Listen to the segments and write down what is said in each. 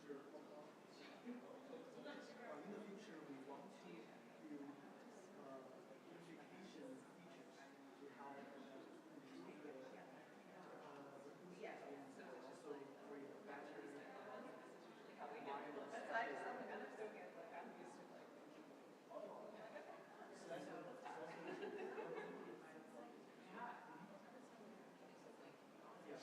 we want to do unification features to have improve the and also create a better wireless. That's like something I'm so good. Like I'm used to like. So that's yeah.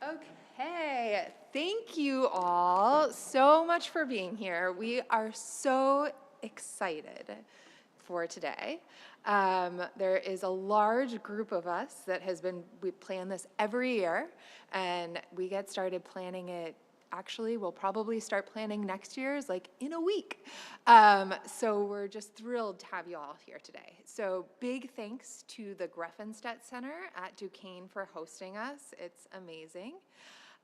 Okay, thank you all so much for being here. We are so excited for today. There is a large group of us that we plan this every year, and we get started planning it. Actually, we'll probably start planning next year's like in a week. So we're just thrilled to have you all here today. So big thanks to the Greffenstadt Center at Duquesne for hosting us. It's amazing.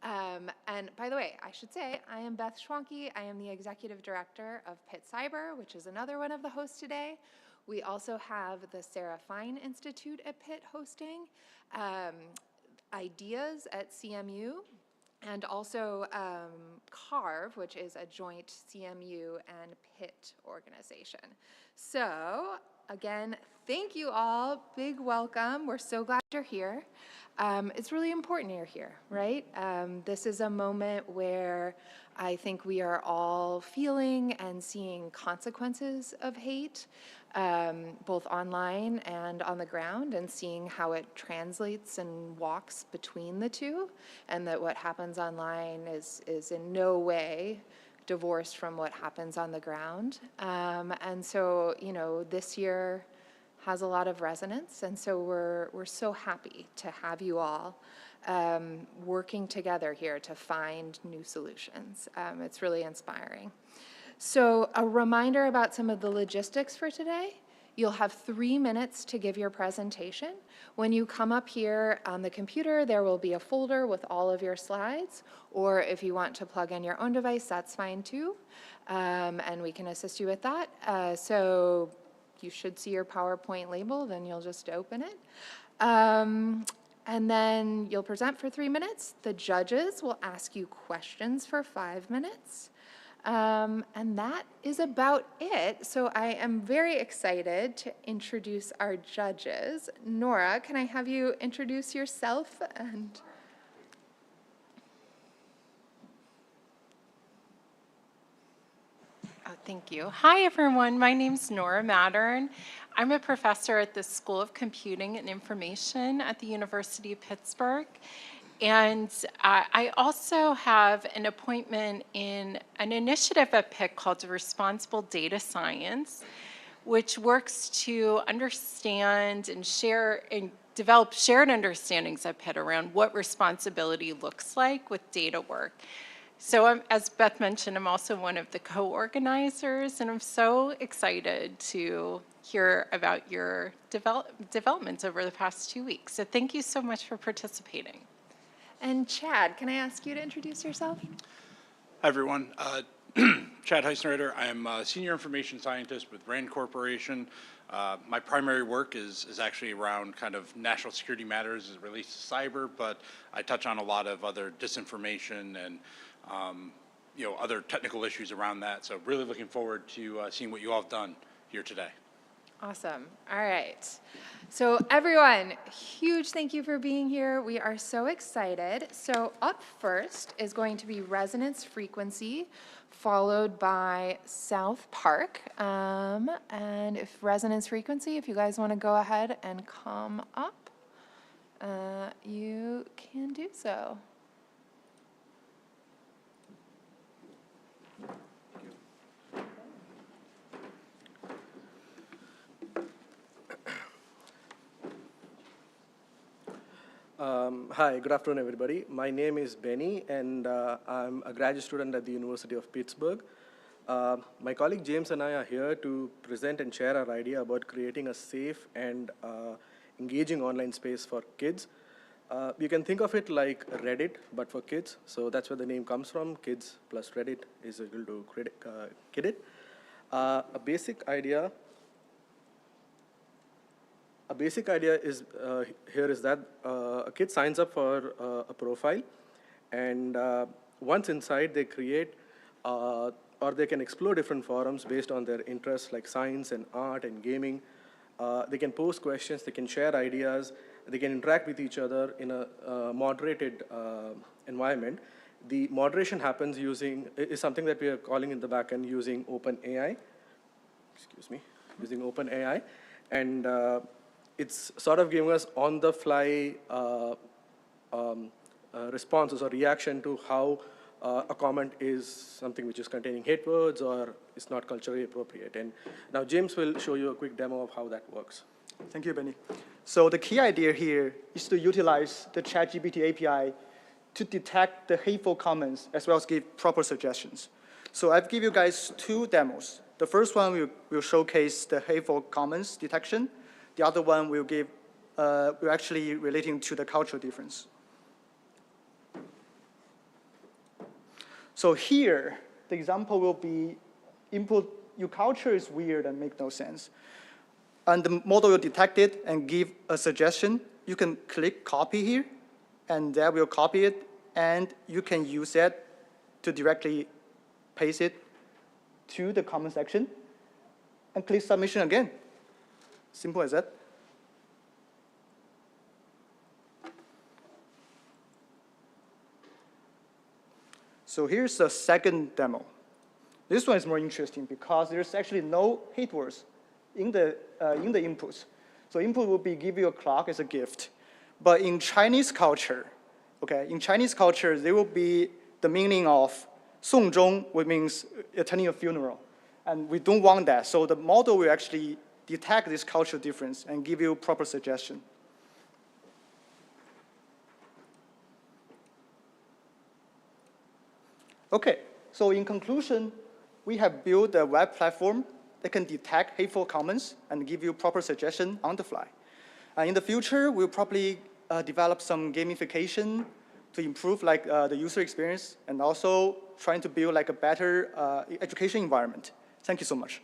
And by the way, I should say, I am Beth Schwanke. I am the Executive Director of Pitt Cyber, which is another one of the hosts today. We also have the Sarah Fine Institute at Pitt hosting, Ideas at CMU, and also CARVE, which is a joint CMU and Pitt organization. So again, thank you all. Big welcome. We're so glad you're here. It's really important you're here, right? This is a moment where I think we are all feeling and seeing consequences of hate, both online and on the ground, and seeing how it translates and walks between the two, and that what happens online is in no way divorced from what happens on the ground. And so, you know, this year has a lot of resonance, and so we're so happy to have you all working together here to find new solutions. It's really inspiring. So a reminder about some of the logistics for today. You'll have 3 minutes to give your presentation. When you come up here on the computer, there will be a folder with all of your slides, or if you want to plug in your own device, that's fine too, and we can assist you with that. So you should see your PowerPoint labeled, and you'll just open it. And then you'll present for 3 minutes. The judges will ask you questions for 5 minutes. And that is about it. So I am very excited to introduce our judges. Nora, can I have you introduce yourself? Oh, thank you. Hi, everyone. My name's Nora Mattern. I'm a professor at the School of Computing and Information at the University of Pittsburgh. And I also have an appointment in an initiative at Pitt called the Responsible Data Science, which works to understand and share and develop shared understandings at Pitt around what responsibility looks like with data work. So as Beth mentioned, I'm also one of the co-organizers, and I'm so excited to hear about your developments over the past 2 weeks. So thank you so much for participating. And Chad, can I ask you to introduce yourself? Hi, everyone. Chad Heisnereder. I am a senior information scientist with RAND Corporation. My primary work is actually around kind of national security matters as it relates to cyber, but I touch on a lot of other disinformation and you know, other technical issues around that. So really looking forward to seeing what you all have done here today. Awesome. All right. So everyone, huge thank you for being here. We are so excited. So up first is going to be resonance frequency, followed by South Park. And if resonance frequency, if you guys want to go ahead and come up, you can do so. Hi, good afternoon, everybody. My name is Benny, and I'm a graduate student at the University of Pittsburgh. My colleague James and I are here to present and share our idea about creating a safe and engaging online space for kids. You can think of it like Reddit, but for kids. So that's where the name comes from. Kids plus Reddit is equal to Kiddit. A basic idea is here is that a kid signs up for a profile, and once inside they create or they can explore different forums based on their interests like science and art and gaming. They can post questions, they can share ideas, they can interact with each other in a moderated environment. The moderation happens is something that we are calling in the backend using OpenAI. Using OpenAI, and it's sort of giving us on-the-fly responses or reaction to how a comment is something which is containing hate words or is not culturally appropriate. And now James will show you a quick demo of how that works. Thank you, Benny. So the key idea here is to utilize the ChatGPT API to detect the hateful comments as well as give proper suggestions. So I've give you guys 2 demos. The first one will showcase the hateful comments detection. The other one will actually relating to the cultural difference. So here, the example will be input, your culture is weird and make no sense. And the model will detect it and give a suggestion. You can click copy here, and that will copy it, and you can use that to directly paste it to the comment section, and click submission again. Simple as that. So here's the second demo. This one is more interesting because there's actually no hate words in the inputs. So input will be give you a clock as a gift. But in Chinese culture, okay, there will be the meaning of 送终, which means attending a funeral. And we don't want that. So the model will actually detect this cultural difference and give you proper suggestion. Okay, so in conclusion, we have built a web platform that can detect hateful comments and give you proper suggestion on the fly. In the future, we'll probably develop some gamification to improve like the user experience and also trying to build like a better education environment. Thank you so much.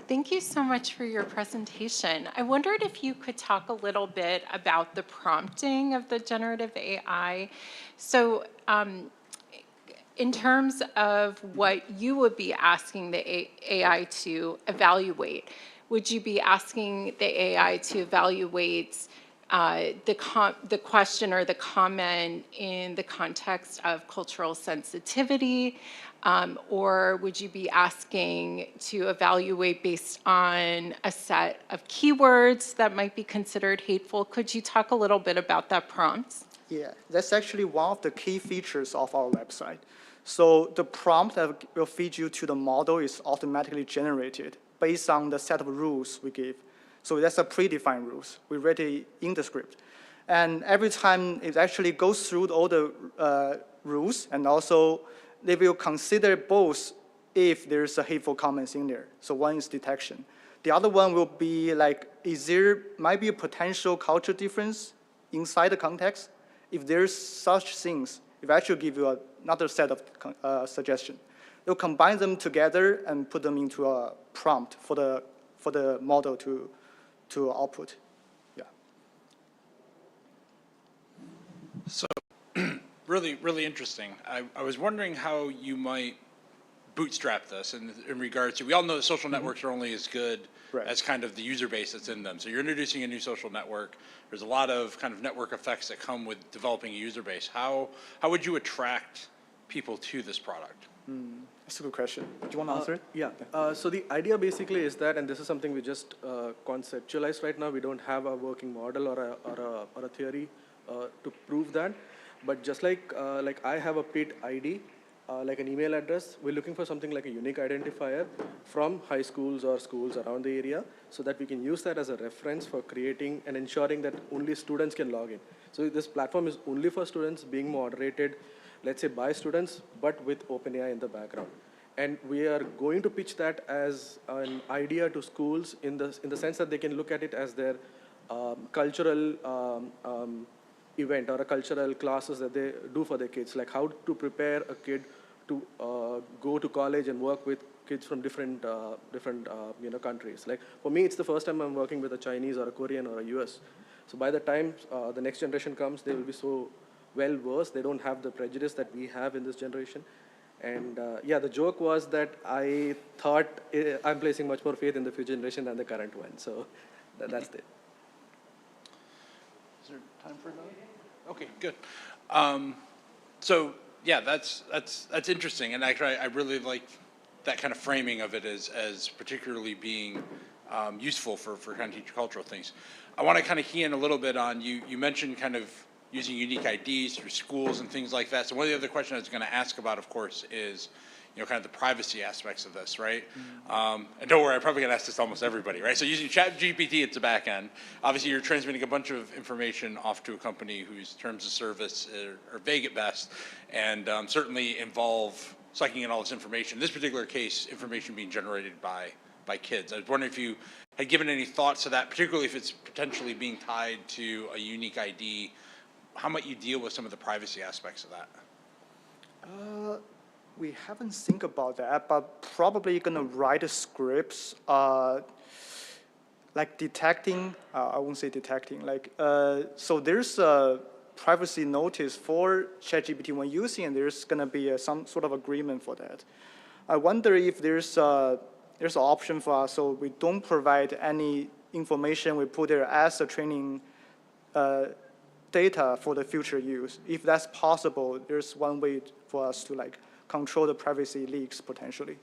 Thank you so much for your presentation. I wondered if you could talk a little bit about the prompting of the generative AI. So in terms of what you would be asking the AI to evaluate, would you be asking the AI to evaluate the question or the comment in the context of cultural sensitivity? Or would you be asking to evaluate based on a set of keywords that might be considered hateful? Could you talk a little bit about that prompt? Yeah, that's actually one of the key features of our website. So the prompt that will feed you to the model is automatically generated based on the set of rules we give. So that's a predefined rules. We read it in the script. And every time it actually goes through all the rules, and also they will consider both if there's a hateful comments in there. So one is detection. The other one will be like, might be a potential cultural difference inside the context? If there's such things, it will actually give you another set of suggestion. They'll combine them together and put them into a prompt for the model to output. Yeah. So really, really interesting. I was wondering how you might bootstrap this in regards to, we all know that social networks are only as good as kind of the user base that's in them. So you're introducing a new social network. There's a lot of kind of network effects that come with developing a user base. How would you attract people to this product? That's a good question. Do you want to answer it? Yeah. So the idea basically is that, and this is something we just conceptualized right now. We don't have a working model or a theory to prove that. But just like I have a PIT ID, like an email address, we're looking for something like a unique identifier from high schools or schools around the area so that we can use that as a reference for creating and ensuring that only students can log in. So this platform is only for students, being moderated, let's say by students, but with OpenAI in the background. And we are going to pitch that as an idea to schools in the sense that they can look at it as their cultural event or a cultural classes that they do for their kids, like how to prepare a kid to go to college and work with kids from different countries. Like for me, it's the first time I'm working with a Chinese or a Korean or a US. So by the time the next generation comes, they will be so well versed. They don't have the prejudice that we have in this generation. And yeah, the joke was that I thought I'm placing much more faith in the future generation than the current one. So that's it. Is there time for another? Okay, good. So yeah, that's interesting, and actually I really like that kind of framing of it as particularly being useful for kind of teacher cultural things. I want to kind of key in a little bit on, you mentioned kind of using unique IDs through schools and things like that. So one of the other questions I was going to ask about, of course, is, kind of the privacy aspects of this, right? And don't worry, I'm probably going to ask this to almost everybody, right? So using ChatGPT at the back end, obviously you're transmitting a bunch of information off to a company whose terms of service are vague at best, and certainly involve sucking in all this information. In this particular case, information being generated by kids. I was wondering if you had given any thoughts to that, particularly if it's potentially being tied to a unique ID. How might you deal with some of the privacy aspects of that? We haven't think about that, but probably gonna write scripts, like detecting, I won't say detecting, like, so there's a privacy notice for ChatGPT when using it, there's gonna be some sort of agreement for that. I wonder if there's an option for us, so we don't provide any information we put there as a training data for the future use. If that's possible, there's one way for us to like control the privacy leaks potentially.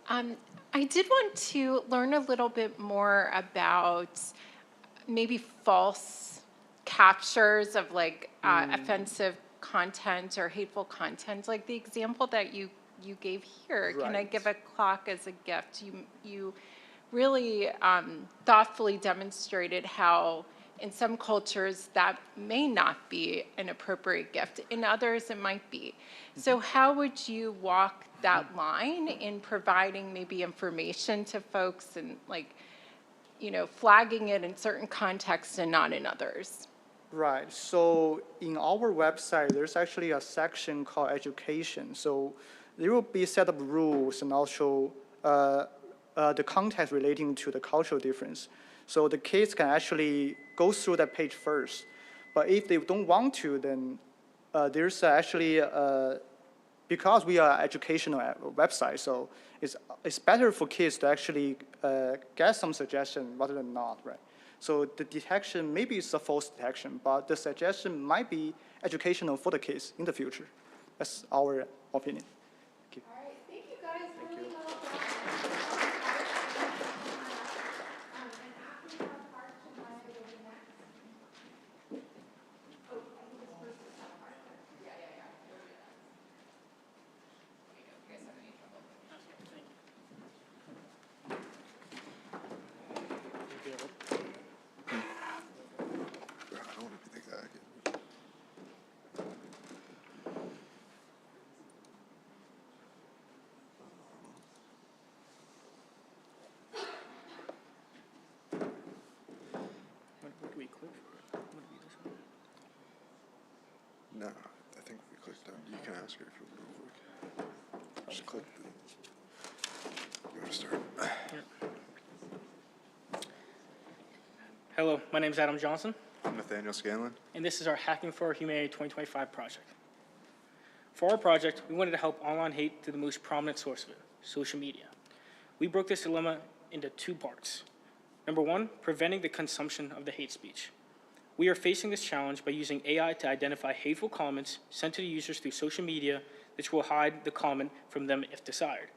I did want to learn a little bit more about maybe false captures of like offensive content or hateful content, like the example that you gave here. Can I Right. give a clock as a gift? You really thoughtfully demonstrated how in some cultures that may not be an appropriate gift. In others, it might be. So how would you walk that line in providing maybe information to folks and like, flagging it in certain contexts and not in others? Right. So in our website, there's actually a section called education. So there will be a set of rules and also the context relating to the cultural difference. So the kids can actually go through that page first. But if they don't want to, then there's actually, because we are an educational website, so it's better for kids to actually get some suggestion rather than not, right? So the detection, maybe it's a false detection, but the suggestion might be educational for the kids in the future. That's our opinion. All right, thank you guys. Really well done. And after you have Park, Shania will be next. Oh, I think this first is not Park. Yeah. You guys have any trouble? I don't want to be the guy. What do we click for? What do we decide? No, I think we clicked on. You can ask her if you want real quick. Just click the. You want to start? Hello, my name is Adam Johnson, I'm Nathaniel Scanlon. and this is our Hacking4Humanity 2025 project. For our project, we wanted to help online hate through the most prominent source of it, social media. We broke this dilemma into two parts. Number one, preventing the consumption of the hate speech. We are facing this challenge by using AI to identify hateful comments sent to the users through social media, which will hide the comment from them if desired.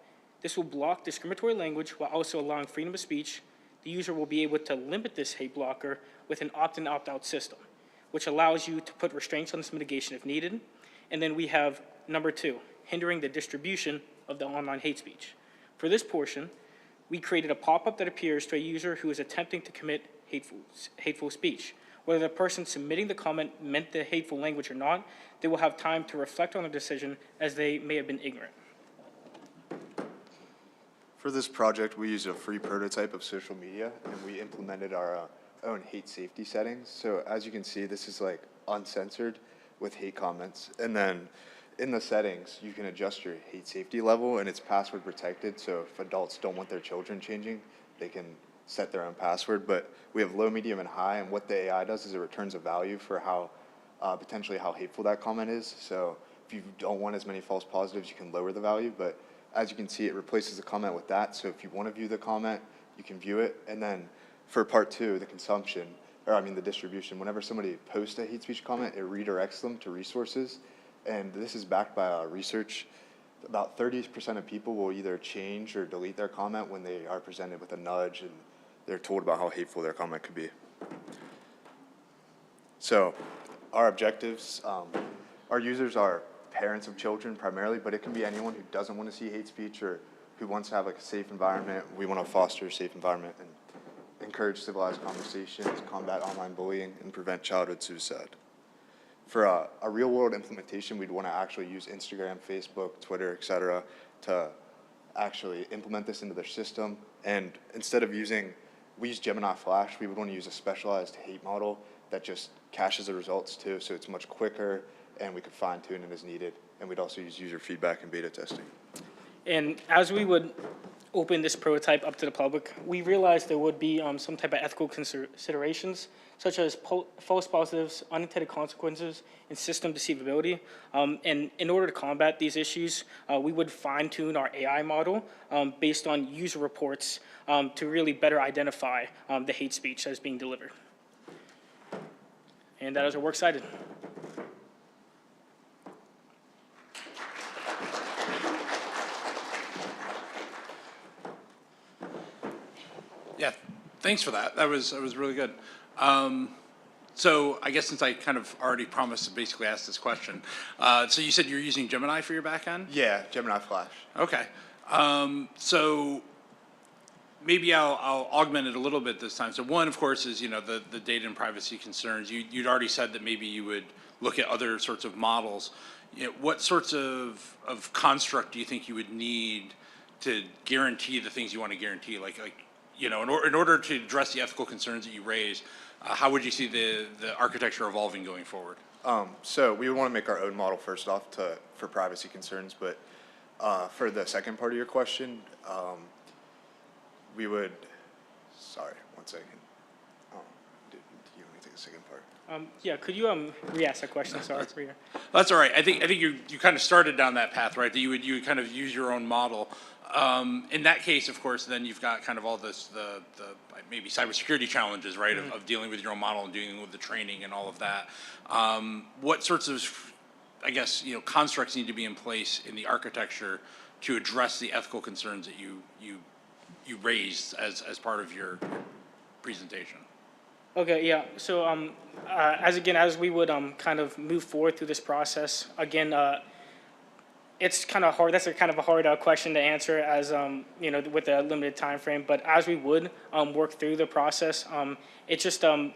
This will block discriminatory language while also allowing freedom of speech. The user will be able to limit this hate blocker with an opt-in, opt-out system, which allows you to put restraints on this mitigation if needed. And then we have number two, hindering the distribution of the online hate speech. For this portion, we created a pop-up that appears to a user who is attempting to commit hateful speech. Whether the person submitting the comment meant the hateful language or not, they will have time to reflect on their decision as they may have been ignorant. For this project, we used a free prototype of social media, and we implemented our own hate safety settings. So as you can see, this is like uncensored with hate comments. And then in the settings, you can adjust your hate safety level, and it's password protected. So if adults don't want their children changing, they can set their own password. But we have low, medium, and high, and what the AI does is it returns a value for how potentially how hateful that comment is. So if you don't want as many false positives, you can lower the value. But as you can see, it replaces the comment with that. So if you want to view the comment, you can view it. And then for part two, the consumption, or I mean the distribution, whenever somebody posts a hate speech comment, it redirects them to resources. And this is backed by research. About 30% of people will either change or delete their comment when they are presented with a nudge and they're told about how hateful their comment could be. So our objectives, our users are parents of children primarily, but it can be anyone who doesn't want to see hate speech or who wants to have like a safe environment. We want to foster a safe environment and encourage civilized conversations, combat online bullying, and prevent childhood suicide. For a real-world implementation, we'd want to actually use Instagram, Facebook, Twitter, et cetera, to actually implement this into their system. And instead of we use Gemini Flash, we would want to use a specialized hate model that just caches the results too, so it's much quicker, and we could fine-tune it as needed. And we'd also use user feedback and beta testing. And as we would open this prototype up to the public, we realized there would be some type of ethical considerations, such as false positives, unintended consequences, and system deceivability. And in order to combat these issues, we would fine-tune our AI model based on user reports to really better identify the hate speech that is being delivered. And that is our works cited. Yeah, thanks for that. That was really good. So I guess since I kind of already promised to basically ask this question, so you said you're using Gemini for your backend? Yeah, Gemini Flash. Okay. So maybe I'll augment it a little bit this time. So one, of course, is the data and privacy concerns. You'd already said that maybe you would look at other sorts of models. What sorts of construct do you think you would need to guarantee the things you want to guarantee? In order to address the ethical concerns that you raise, how would you see the architecture evolving going forward? So we would want to make our own model first off for privacy concerns, but for the second part of your question, we would, sorry, one second. Do you want me to take the second part? Yeah, could you re-ask that question? Sorry. That's all right. I think you kind of started down that path, right? That you would kind of use your own model. In that case, of course, then you've got kind of all this the maybe cybersecurity challenges, right? Mm-hmm. of dealing with your own model and dealing with the training and all of that. What sorts of, I guess, constructs need to be in place in the architecture to address the ethical concerns that you raised as part of your presentation? Okay, yeah. So as we would kind of move forward through this process, again, it's kind of hard. That's a kind of a hard question to answer as with a limited time frame. But as we would work through the process, it's just a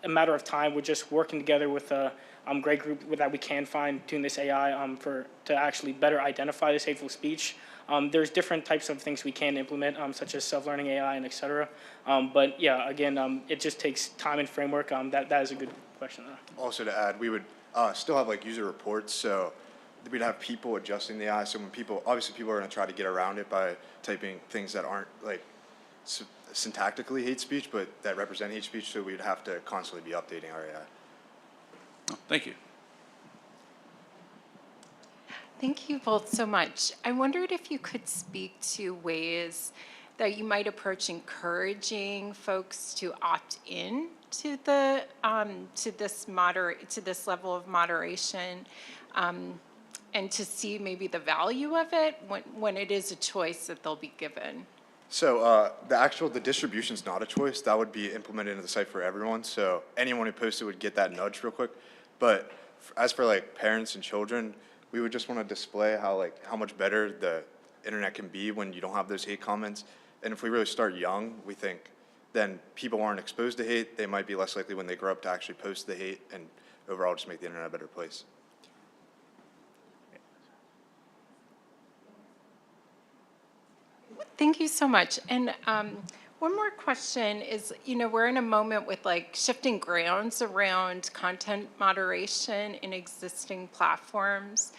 matter of time. We're just working together with a great group that we can fine-tune this AI to actually better identify this hateful speech. There's different types of things we can implement, such as self-learning AI and et cetera. But yeah, again, it just takes time and framework. That is a good question, though. Also to add, we would still have like user reports, so we'd have people adjusting the AI. So when obviously people are going to try to get around it by typing things that aren't like syntactically hate speech, but that represent hate speech. So we'd have to constantly be updating our AI. Oh, thank you. Thank you both so much. I wondered if you could speak to ways that you might approach encouraging folks to opt in to the to this level of moderation, and to see maybe the value of it when it is a choice that they'll be given. So the distribution's not a choice. That would be implemented into the site for everyone. So anyone who posted would get that nudge real quick. But as for like parents and children, we would just want to display how much better the internet can be when you don't have those hate comments. And if we really start young, we think then people aren't exposed to hate. They might be less likely when they grow up to actually post the hate and overall just make the internet a better place. Thank you so much. And one more question is, we're in a moment with shifting grounds around content moderation in existing platforms.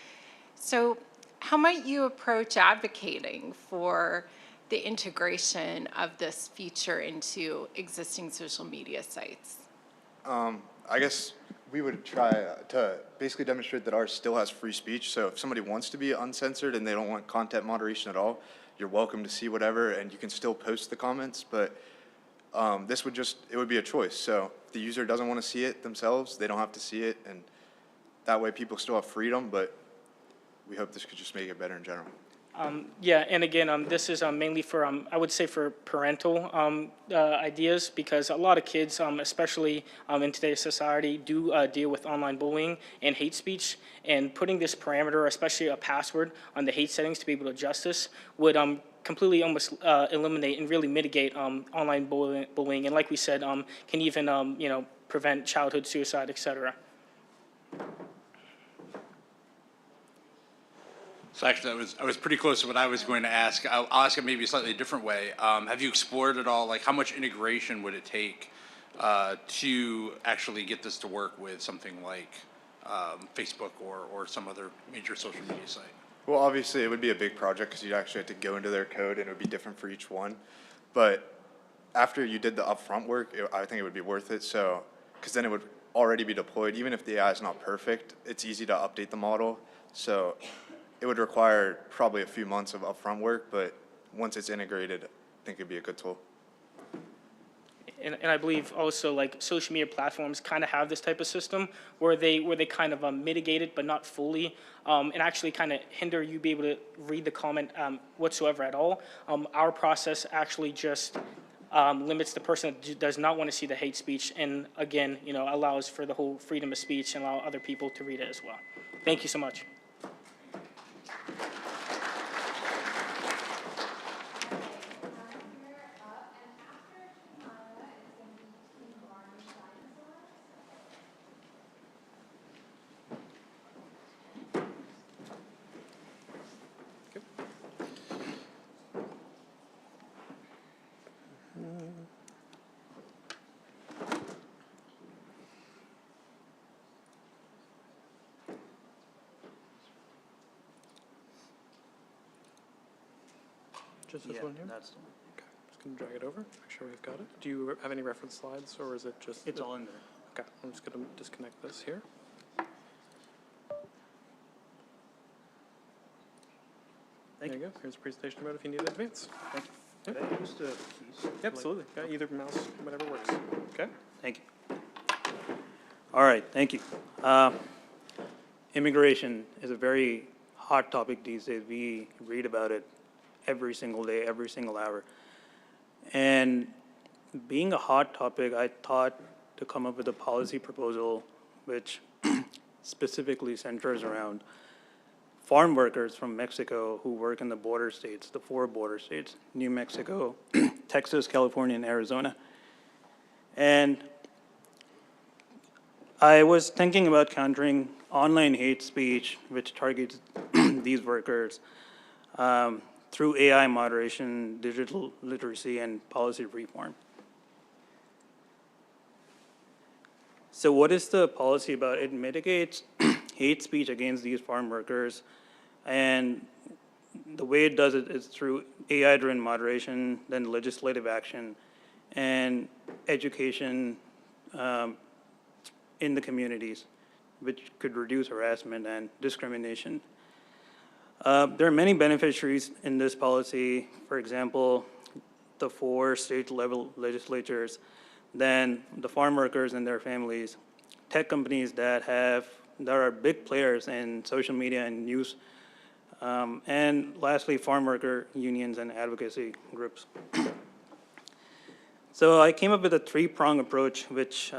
So how might you approach advocating for the integration of this feature into existing social media sites? I guess we would try to basically demonstrate that ours still has free speech. So if somebody wants to be uncensored and they don't want content moderation at all, you're welcome to see whatever, and you can still post the comments. But it would be a choice. So if the user doesn't want to see it themselves, they don't have to see it, and that way people still have freedom, but we hope this could just make it better in general. Yeah, and again, this is mainly for, I would say for parental ideas, because a lot of kids, especially in today's society, do deal with online bullying and hate speech, and putting this parameter, especially a password, on the hate settings to be able to adjust this would completely almost eliminate and really mitigate online bullying, and like we said, can even prevent childhood suicide, etc. So actually, I was pretty close to what I was going to ask. I'll ask it maybe a slightly different way. Have you explored at all, like how much integration would it take to actually get this to work with something like Facebook or some other major social media site? Well, obviously, it would be a big project because you'd actually have to go into their code, and it would be different for each one. But after you did the upfront work, I think it would be worth it. So, because then it would already be deployed. Even if the AI is not perfect, it's easy to update the model. So it would require probably a few months of upfront work, but once it's integrated, I think it'd be a good tool. And I believe also like social media platforms kind of have this type of system where they kind of mitigate it, but not fully, and actually kind of hinder you be able to read the comment whatsoever at all. Our process actually just limits the person that does not want to see the hate speech, and again, allows for the whole freedom of speech and allow other people to read it as well. Thank you so much. Just this one here? That's the one. Okay, just gonna drag it over, make sure we've got it. Do you have any reference slides, or is it just? It's all in there. Okay, I'm just gonna disconnect this here. There you go, here's the presentation mode if you need it in advance. Thank you. Yep. Could I use the keys? Yep, absolutely, yeah, either mouse, whatever works. Okay? Thank you. All right, thank you. Immigration is a very hot topic these days. We read about it every single day, every single hour. And being a hot topic, I thought to come up with a policy proposal which specifically centers around farm workers from Mexico who work in the border states, the 4 border states, New Mexico, Texas, California, and Arizona. And I was thinking about countering online hate speech, which targets these workers through AI moderation, digital literacy, and policy reform. So what is the policy about? It mitigates hate speech against these farm workers, and the way it does it is through AI-driven moderation, then legislative action, and education in the communities, which could reduce harassment and discrimination. There are many beneficiaries in this policy. For example, the 4 state-level legislatures, then the farm workers and their families, tech companies that are big players in social media and news, and lastly, farm worker unions and advocacy groups. So I came up with a 3-prong approach, which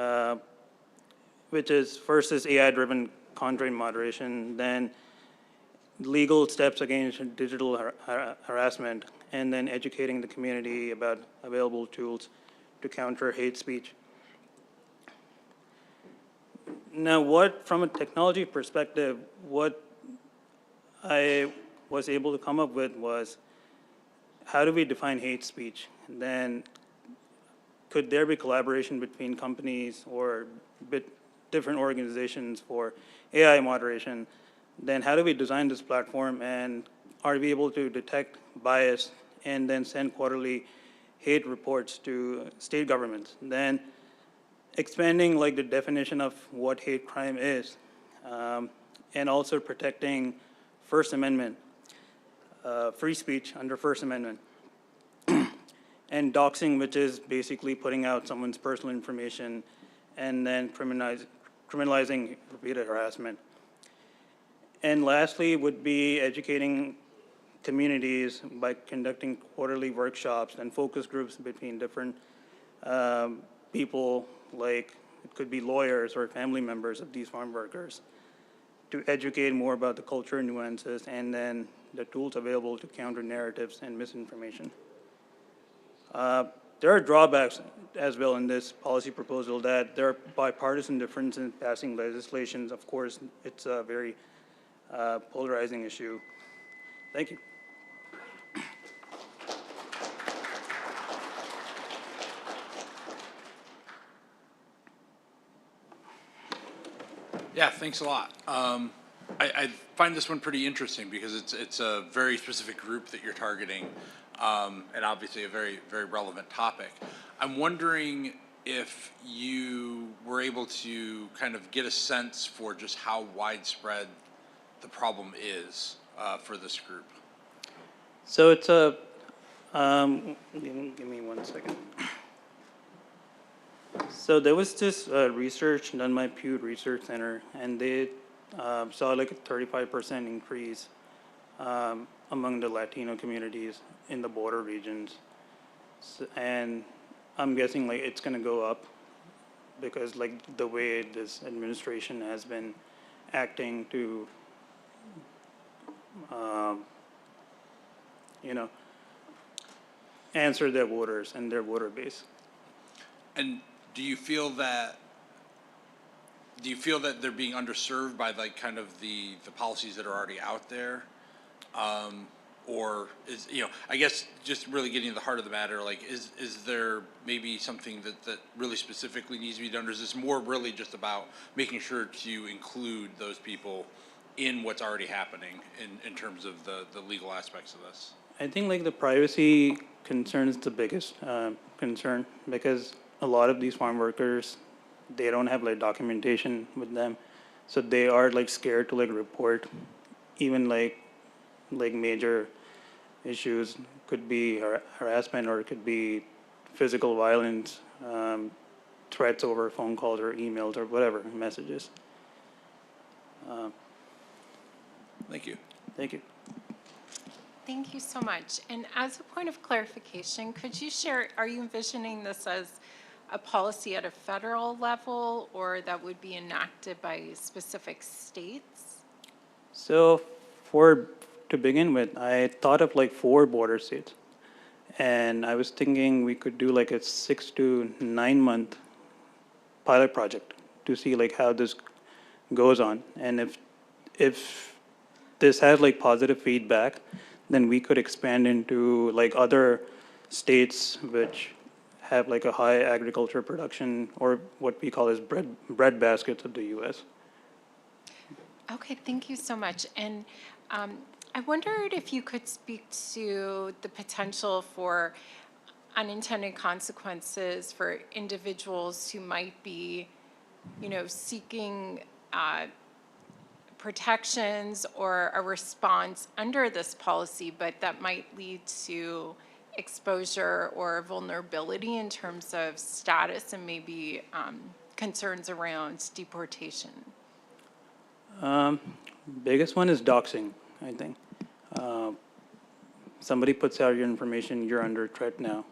is first is AI-driven content moderation, then legal steps against digital harassment, and then educating the community about available tools to counter hate speech. Now, from a technology perspective, what I was able to come up with was, how do we define hate speech? Then, could there be collaboration between companies or different organizations for AI moderation? Then how do we design this platform, and are we able to detect bias and then send quarterly hate reports to state governments? Then expanding like the definition of what hate crime is, and also protecting First Amendment, free speech under First Amendment. and doxing, which is basically putting out someone's personal information and then criminalizing repeated harassment. And lastly would be educating communities by conducting quarterly workshops and focus groups between different people, like it could be lawyers or family members of these farm workers, to educate more about the culture nuances and then the tools available to counter narratives and misinformation. There are drawbacks as well in this policy proposal, that there are bipartisan differences in passing legislation. Of course, it's a very polarizing issue. Thank you. Yeah, thanks a lot. I find this one pretty interesting because it's a very specific group that you're targeting, and obviously a very, very relevant topic. I'm wondering if you were able to kind of get a sense for just how widespread the problem is for this group. So it's a, give me 1 second. So there was this research done by Pew Research Center, and they saw like a 35% increase among the Latino communities in the border regions. So, and I'm guessing like it's gonna go up because like the way this administration has been acting to, you know, answer their voters and their voter base. And do you feel that they're being underserved by like kind of the policies that are already out there? Or is, you know, I guess just really getting to the heart of the matter, like is there maybe something that really specifically needs to be done, or is this more really just about making sure to include those people in what's already happening in terms of the legal aspects of this? I think like the privacy concern is the biggest concern, because a lot of these farm workers, they don't have like documentation with them, so they are like scared to like report even like major issues. Could be harassment, or it could be physical violence, threats over phone calls or emails or whatever messages. Thank you. Thank you. Thank you so much. And as a point of clarification, could you share, are you envisioning this as a policy at a federal level, or that would be enacted by specific states? So to begin with, I thought of like 4 border states. And I was thinking we could do like a 6 to 9 month pilot project to see like how this goes on. And if this has like positive feedback, then we could expand into like other states which have like a high agriculture production, or what we call as bread baskets of the U.S. Okay, thank you so much. And I wondered if you could speak to the potential for unintended consequences for individuals who might be, you know, seeking protections or a response under this policy, but that might lead to exposure or vulnerability in terms of status and maybe concerns around deportation. Biggest one is doxing, I think. Somebody puts out your information, you're under threat now.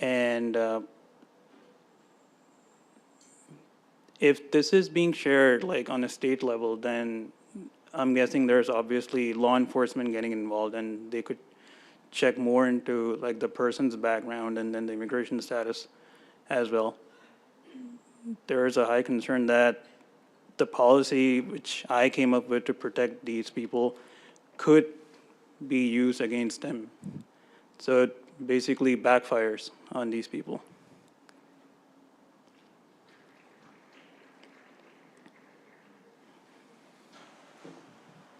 And if this is being shared like on a state level, then I'm guessing there's obviously law enforcement getting involved, and they could check more into like the person's background and then the immigration status as well. There is a high concern that the policy which I came up with to protect these people could be used against them. So it basically backfires on these people.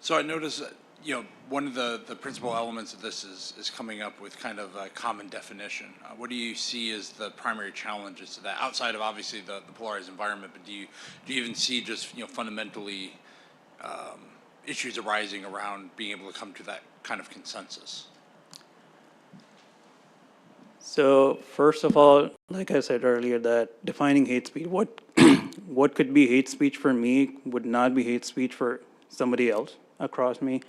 So I noticed that, you know, one of the principal elements of this is coming up with kind of a common definition. What do you see as the primary challenges to that, outside of obviously the polarized environment, but do you even see just, you know, fundamentally issues arising around being able to come to that kind of consensus? So first of all, like I said earlier, that defining hate speech, what what could be hate speech for me would not be hate speech for somebody else across me.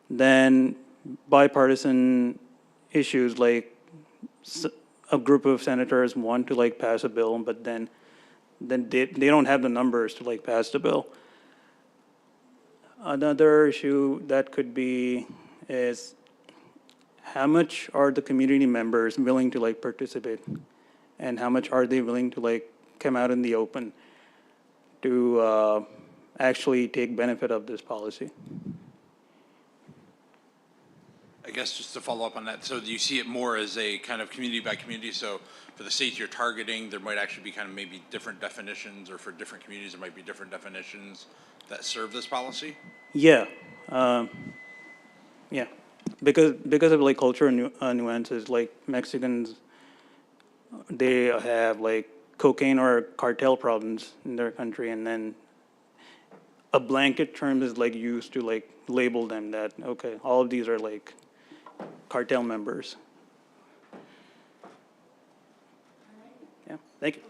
Then bipartisan issues like a group of senators want to like pass a bill, but then they don't have the numbers to like pass the bill. Another issue that could be is how much are the community members willing to like participate, and how much are they willing to like come out in the open to actually take benefit of this policy? I guess just to follow up on that, so do you see it more as a kind of community by community? So for the states you're targeting, there might actually be kind of maybe different definitions, or for different communities, there might be different definitions that serve this policy? Yeah, yeah, because of like cultural nuances, like Mexicans, they have like cocaine or cartel problems in their country, and then a blanket term is like used to like label them that, okay, all of these are like cartel members. Yeah, thank you.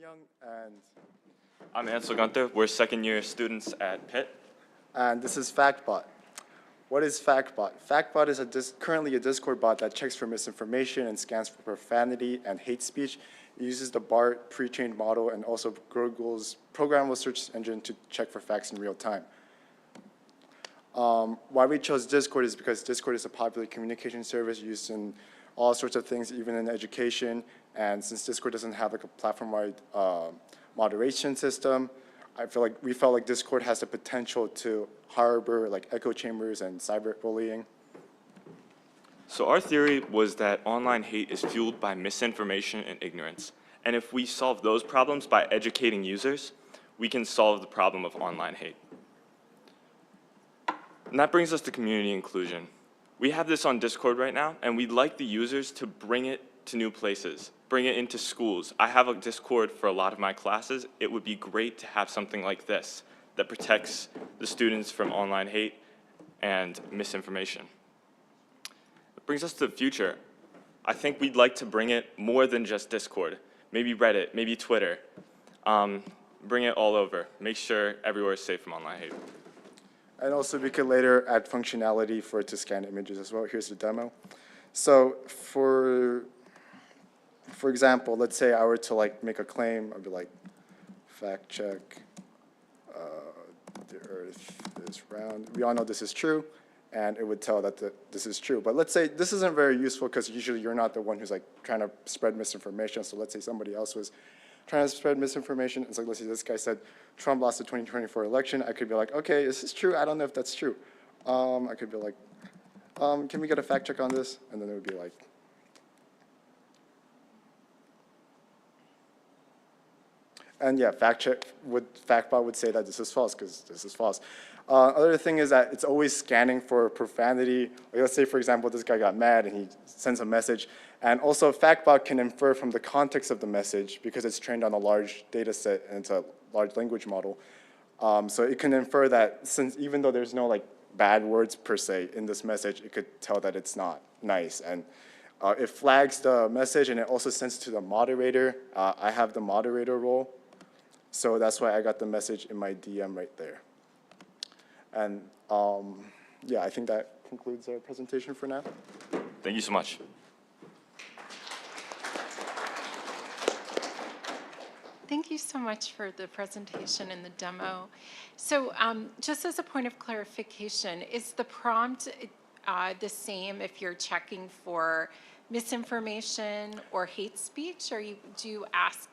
Young, and I'm Ansel Gunther. We're second-year students at Pitt. And this is FactBot. What is FactBot? FactBot is currently a Discord bot that checks for misinformation and scans for profanity and hate speech. It uses the BART pre-trained model and also Google's programmable search engine to check for facts in real time. Why we chose Discord is because Discord is a popular communication service used in all sorts of things, even in education. And since Discord doesn't have like a platform-wide moderation system, we felt like Discord has the potential to harbor like echo chambers and cyberbullying. So our theory was that online hate is fueled by misinformation and ignorance. And if we solve those problems by educating users, we can solve the problem of online hate. And that brings us to community inclusion. We have this on Discord right now, and we'd like the users to bring it to new places, bring it into schools. I have a Discord for a lot of my classes. It would be great to have something like this that protects the students from online hate and misinformation. It brings us to the future. I think we'd like to bring it more than just Discord. Maybe Reddit, maybe Twitter. Bring it all over. Make sure everywhere is safe from online hate. And also we could later add functionality for it to scan images as well. Here's the demo. So for example, let's say I were to like make a claim, I'd be like, fact check, the earth is round. We all know this is true, and it would tell that this is true. But let's say this isn't very useful because usually you're not the one who's like trying to spread misinformation. So let's say somebody else was trying to spread misinformation. It's like, let's say this guy said Trump lost the 2024 election. I could be like, okay, is this true? I don't know if that's true. I could be like, can we get a fact check on this? And then it would be like, and yeah, FactBot would say that this is false because this is false. Other thing is that it's always scanning for profanity. Like let's say, for example, this guy got mad and he sends a message. And also, FactBot can infer from the context of the message because it's trained on a large data set and it's a large language model. So it can infer that since even though there's no like bad words per se in this message, it could tell that it's not nice. And it flags the message and it also sends it to the moderator. I have the moderator role. So that's why I got the message in my DM right there. And yeah, I think that concludes our presentation for now. Thank you so much. Thank you so much for the presentation and the demo. So just as a point of clarification, is the prompt the same if you're checking for misinformation or hate speech, or do you ask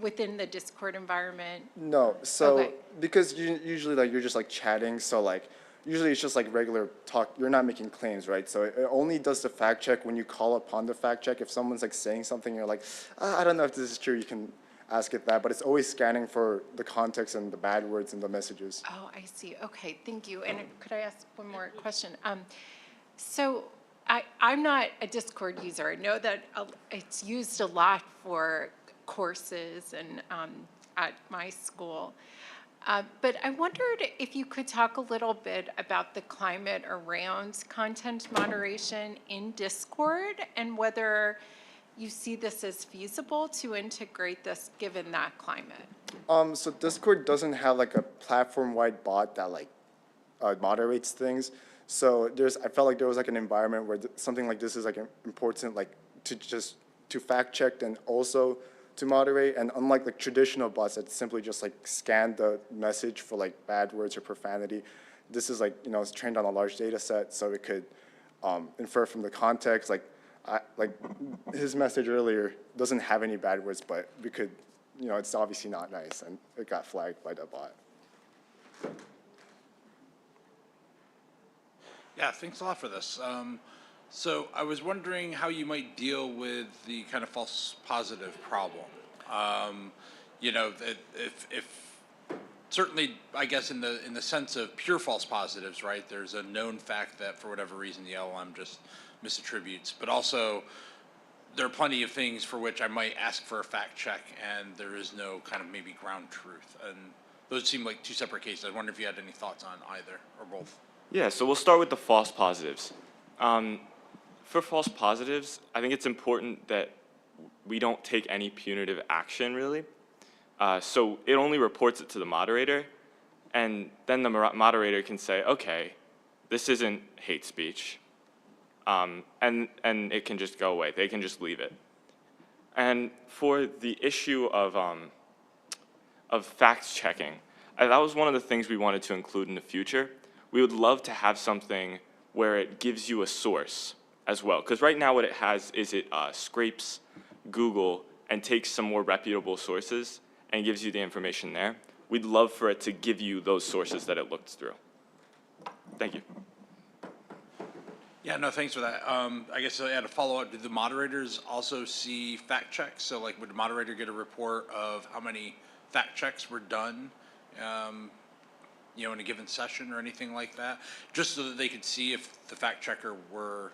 within the Discord environment? No, so Okay. because usually like you're just like chatting, so like usually it's just like regular talk. You're not making claims, right? So it only does the fact check when you call upon the fact check. If someone's like saying something, you're like, I don't know if this is true. You can ask it that, but it's always scanning for the context and the bad words in the messages. Oh, I see. Okay, thank you. And could I ask one more question? So I'm not a Discord user. I know that it's used a lot for courses and at my school. But I wondered if you could talk a little bit about the climate around content moderation in Discord and whether you see this as feasible to integrate this given that climate. So Discord doesn't have like a platform-wide bot that like moderates things. So I felt like there was like an environment where something like this is like important, like to fact check and also to moderate. And unlike like traditional bots that simply just like scan the message for like bad words or profanity, this is like, you know, it's trained on a large data set, so it could infer from the context. Like his message earlier doesn't have any bad words, but we could, you know, it's obviously not nice, and it got flagged by the bot. Yeah, thanks a lot for this. So I was wondering how you might deal with the kind of false positive problem. You know, if certainly, I guess in the sense of pure false positives, right? There's a known fact that for whatever reason the LLM just misattributes, but also there are plenty of things for which I might ask for a fact check and there is no kind of maybe ground truth. And those seem like two separate cases. I wonder if you had any thoughts on either or both. Yeah, so we'll start with the false positives. For false positives, I think it's important that we don't take any punitive action, really. So it only reports it to the moderator, and then the moderator can say, okay, this isn't hate speech, and it can just go away. They can just leave it. And for the issue of fact checking, that was one of the things we wanted to include in the future. We would love to have something where it gives you a source as well, because right now what it has is it scrapes Google and takes some more reputable sources and gives you the information there. We'd love for it to give you those sources that it looked through. Thank you. Yeah, no, thanks for that. I guess I had a follow-up. Did the moderators also see fact checks? So like, would the moderator get a report of how many fact checks were done, you know, in a given session or anything like that? Just so that they could see if the fact checker were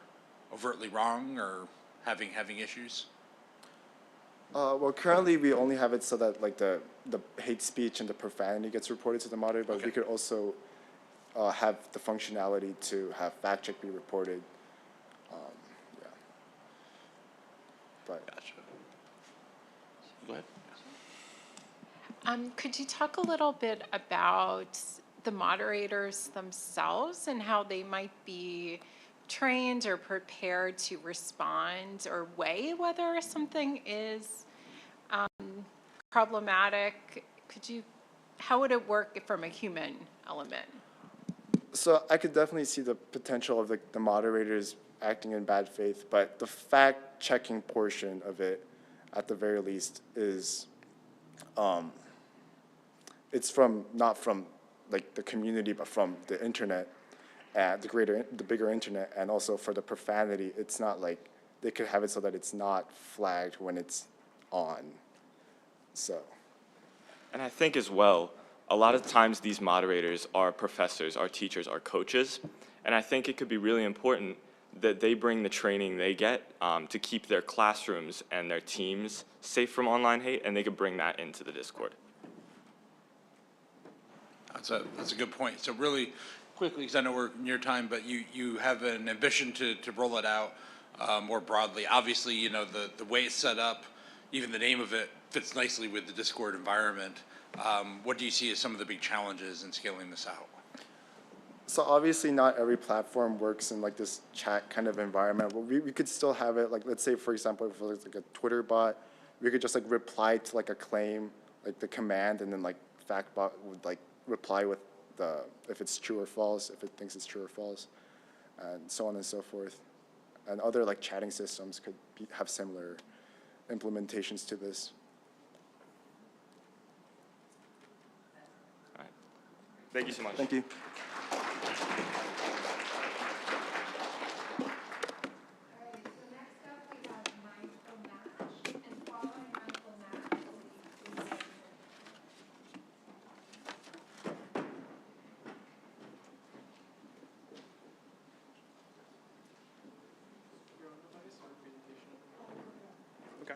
overtly wrong or having issues? Well, currently we only have it so that like the hate speech and the profanity gets reported to the moderator, but Okay. we could also have the functionality to have fact check be reported. Yeah. But Gotcha. Go ahead. Could you talk a little bit about the moderators themselves and how they might be trained or prepared to respond or weigh whether something is problematic? How would it work from a human element? so I could definitely see the potential of the moderators acting in bad faith, but the fact checking portion of it, at the very least, is it's not from like the community, but from the internet, and the bigger internet, and also for the profanity, it's not like they could have it so that it's not flagged when it's on. So. And I think as well, a lot of times these moderators are professors, are teachers, are coaches, and I think it could be really important that they bring the training they get to keep their classrooms and their teams safe from online hate, and they could bring that into the Discord. That's a good point. So really quickly, because I know we're near time, but you have an ambition to roll it out more broadly. Obviously, you know, the way it's set up, even the name of it fits nicely with the Discord environment. What do you see as some of the big challenges in scaling this out? So obviously not every platform works in like this chat kind of environment, but we could still have it, like let's say for example, if it was like a Twitter bot, we could just like reply to like a claim, like the command, and then like FactBot would like reply with if it's true or false, if it thinks it's true or false, and so on and so forth. And other like chatting systems could have similar implementations to this. All right. Thank you so much. Thank you. Okay.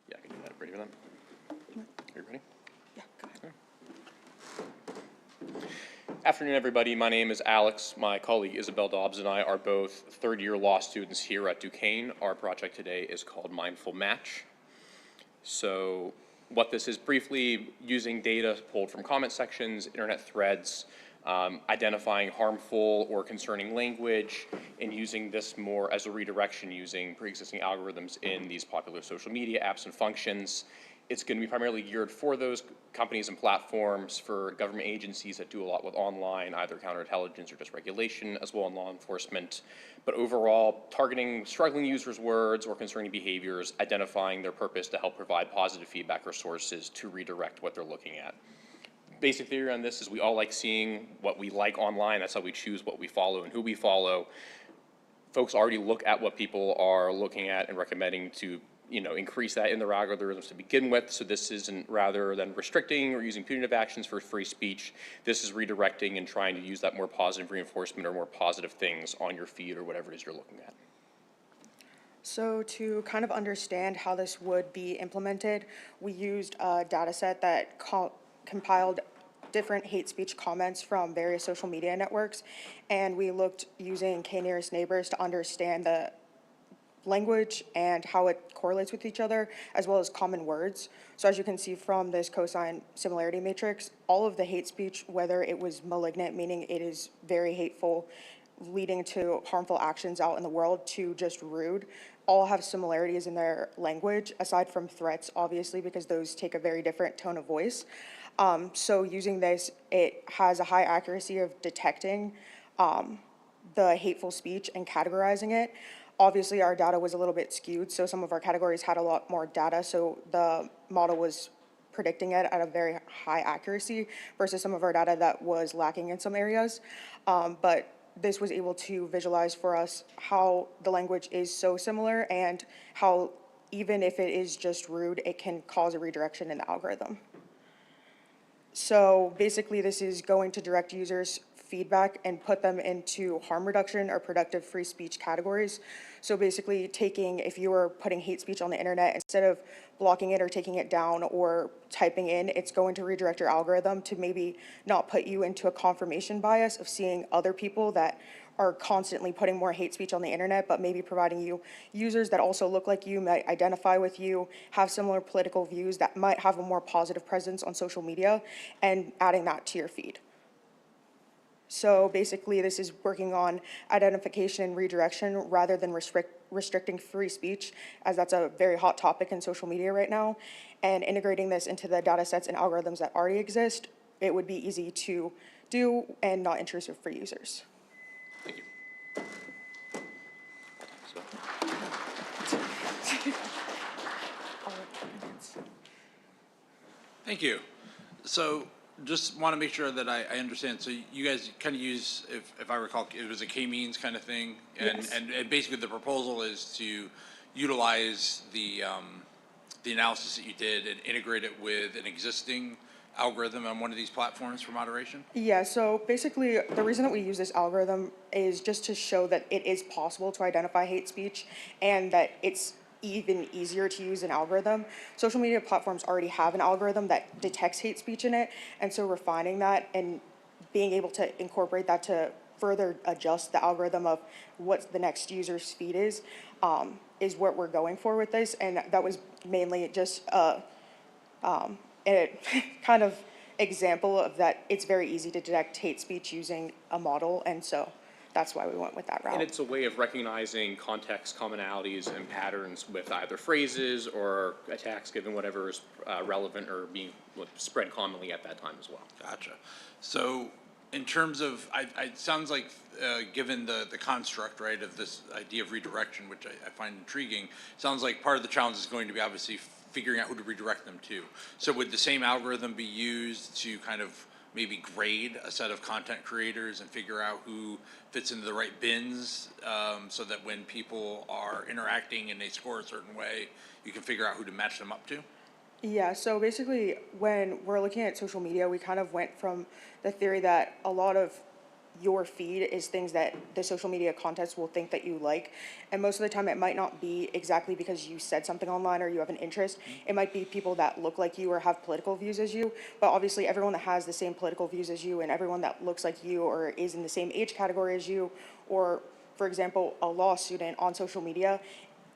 Yeah, I can do that. Ready for them? Are you ready? Yeah, go ahead. Afternoon, everybody. My name is Alex. My colleague Isabel Dobbs and I are both third-year law students here at Duquesne. Our project today is called Mindful Match. So what this is briefly using data pulled from comment sections, internet threads, identifying harmful or concerning language, and using this more as a redirection using pre-existing algorithms in these popular social media apps and functions. It's going to be primarily geared for those companies and platforms, for government agencies that do a lot with online, either counterintelligence or just regulation, as well as law enforcement. But overall, targeting struggling users' words or concerning behaviors, identifying their purpose to help provide positive feedback or sources to redirect what they're looking at. Basic theory on this is we all like seeing what we like online. That's how we choose what we follow and who we follow. Folks already look at what people are looking at and recommending to increase that in their algorithms to begin with. So this isn't, rather than restricting or using punitive actions for free speech, this is redirecting and trying to use that more positive reinforcement or more positive things on your feed or whatever it is you're looking at. So to kind of understand how this would be implemented, we used a data set that compiled different hate speech comments from various social media networks, and we looked using K-nearest neighbors to understand the language and how it correlates with each other, as well as common words. So as you can see from this cosine similarity matrix, all of the hate speech, whether it was malignant, meaning it is very hateful, leading to harmful actions out in the world, to just rude, all have similarities in their language, aside from threats, obviously, because those take a very different tone of voice. So using this, it has a high accuracy of detecting the hateful speech and categorizing it. Obviously, our data was a little bit skewed, so some of our categories had a lot more data, so the model was predicting it at a very high accuracy versus some of our data that was lacking in some areas. But this was able to visualize for us how the language is so similar and how even if it is just rude, it can cause a redirection in the algorithm. So basically, this is going to direct users' feedback and put them into harm reduction or productive free speech categories. So basically taking, if you were putting hate speech on the internet, instead of blocking it or taking it down or typing in, it's going to redirect your algorithm to maybe not put you into a confirmation bias of seeing other people that are constantly putting more hate speech on the internet, but maybe providing you users that also look like you, might identify with you, have similar political views, that might have a more positive presence on social media, and adding that to your feed. So basically, this is working on identification and redirection rather than restricting free speech, as that's a very hot topic in social media right now. And integrating this into the data sets and algorithms that already exist, it would be easy to do and not intrusive for users. Thank you. Thank you. So just want to make sure that I understand. So you guys kind of use, if I recall, it was a k-means kind of thing, and, Yes. and basically the proposal is to utilize the analysis that you did and integrate it with an existing algorithm on one of these platforms for moderation? Yeah, so basically, the reason that we use this algorithm is just to show that it is possible to identify hate speech and that it's even easier to use an algorithm. Social media platforms already have an algorithm that detects hate speech in it, and so refining that and being able to incorporate that to further adjust the algorithm of what the next user's feed is what we're going for with this, and that was mainly just a kind of example of that it's very easy to detect hate speech using a model, and so that's why we went with that route. And it's a way of recognizing context commonalities and patterns with either phrases or attacks, given whatever is relevant or being spread commonly at that time as well. Gotcha. So in terms of, it sounds like given the construct, right, of this idea of redirection, which I find intriguing, sounds like part of the challenge is going to be obviously figuring out who to redirect them to. So would the same algorithm be used to kind of maybe grade a set of content creators and figure out who fits into the right bins, so that when people are interacting and they score a certain way, you can figure out who to match them up to? Yeah, so basically, when we're looking at social media, we kind of went from the theory that a lot of your feed is things that the social media context will think that you like. And most of the time, it might not be exactly because you said something online or you have an interest. It might be people that look like you or have political views as you. But obviously, everyone that has the same political views as you and everyone that looks like you or is in the same age category as you, or, for example, a law student on social media,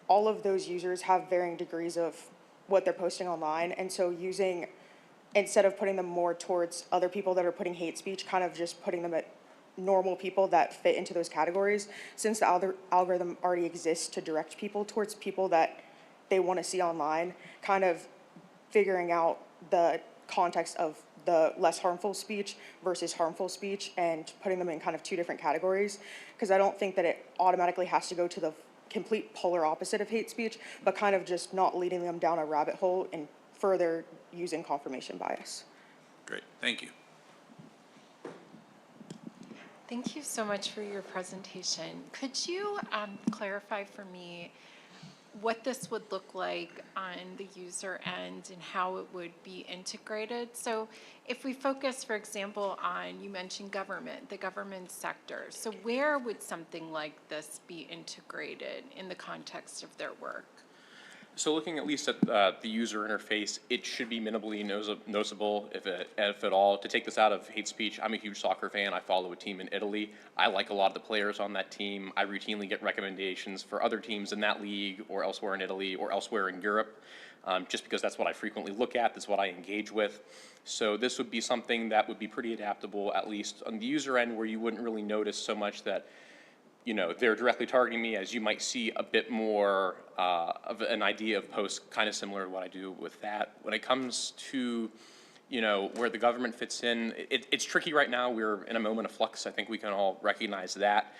all of those users have varying degrees of what they're posting online. And so instead of putting them more towards other people that are putting hate speech, kind of just putting them at normal people that fit into those categories, since the algorithm already exists to direct people towards people that they want to see online, kind of figuring out the context of the less harmful speech versus harmful speech and putting them in kind of two different categories. Because I don't think that it automatically has to go to the complete polar opposite of hate speech, but kind of just not leading them down a rabbit hole and further using confirmation bias. Great, thank you. Thank you so much for your presentation. Could you clarify for me what this would look like on the user end and how it would be integrated? So if we focus, for example, on, you mentioned government, the government sector. So where would something like this be integrated in the context of their work? So looking at least at the user interface, it should be minimally noticeable, if at all. To take this out of hate speech, I'm a huge soccer fan. I follow a team in Italy. I like a lot of the players on that team. I routinely get recommendations for other teams in that league or elsewhere in Italy or elsewhere in Europe, just because that's what I frequently look at, that's what I engage with. So this would be something that would be pretty adaptable, at least on the user end, where you wouldn't really notice so much that they're directly targeting me, as you might see a bit more of an idea of posts kind of similar to what I do with that. When it comes to, where the government fits in, it's tricky right now. We're in a moment of flux. I think we can all recognize that.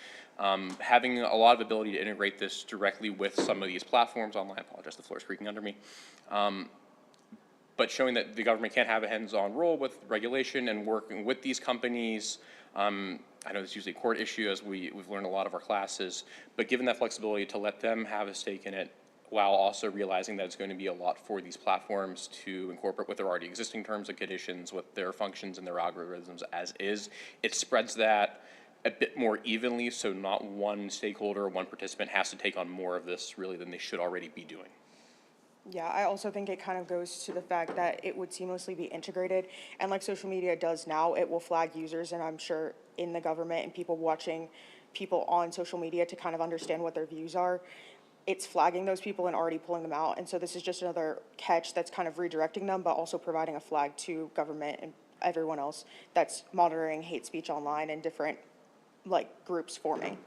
Having a lot of ability to integrate this directly with some of these platforms online, I apologize, the floor is creaking under me. But showing that the government can't have a hands-on role with regulation and working with these companies. I know this is usually a court issue, as we've learned a lot of our classes, but given that flexibility to let them have a stake in it, while also realizing that it's going to be a lot for these platforms to incorporate with their already existing terms and conditions, with their functions and their algorithms as is, it spreads that a bit more evenly, so not one stakeholder, one participant has to take on more of this really than they should already be doing. Yeah, I also think it kind of goes to the fact that it would seamlessly be integrated. And like social media does now, it will flag users, and I'm sure in the government and people watching people on social media to kind of understand what their views are, it's flagging those people and already pulling them out. And so this is just another catch that's kind of redirecting them, but also providing a flag to government and everyone else that's monitoring hate speech online and different groups forming.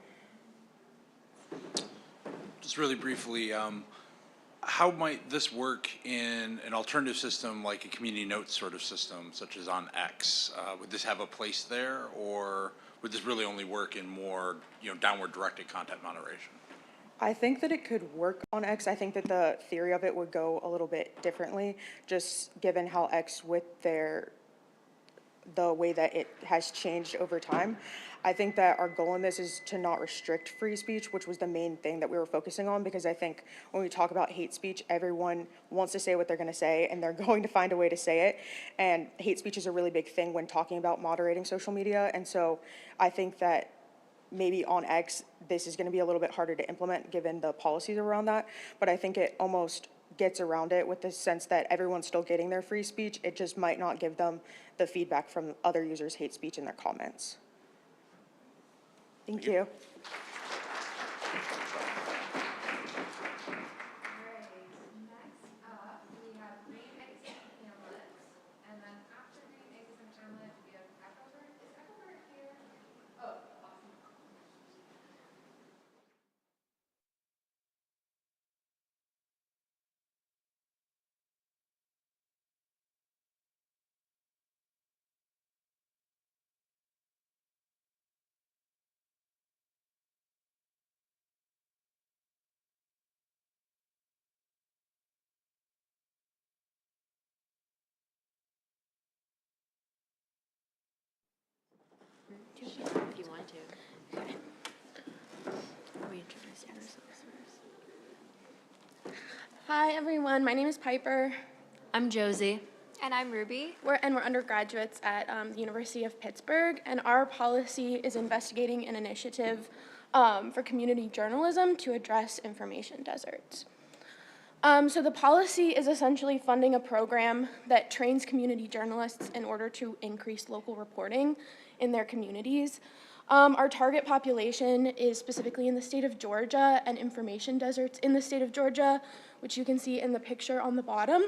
Just really briefly, how might this work in an alternative system like a community notes sort of system, such as on X? Would this have a place there, or would this really only work in more, downward directed content moderation? I think that it could work on X. I think that the theory of it would go a little bit differently, just given how X, with the way that it has changed over time. I think that our goal in this is to not restrict free speech, which was the main thing that we were focusing on, because I think when we talk about hate speech, everyone wants to say what they're going to say, and they're going to find a way to say it. And hate speech is a really big thing when talking about moderating social media. And so I think that maybe on X, this is going to be a little bit harder to implement given the policies around that. But I think it almost gets around it with the sense that everyone's still getting their free speech. It just might not give them the feedback from other users' hate speech in their comments. Thank you. If you want to. Okay. Reintroduce yourselves first. Hi, everyone. My name is Piper. I'm Josie. And I'm Ruby. We're undergraduates at the University of Pittsburgh, and our policy is investigating an initiative for community journalism to address information deserts. So the policy is essentially funding a program that trains community journalists in order to increase local reporting in their communities. Our target population is specifically in the state of Georgia and information deserts in the state of Georgia, which you can see in the picture on the bottom.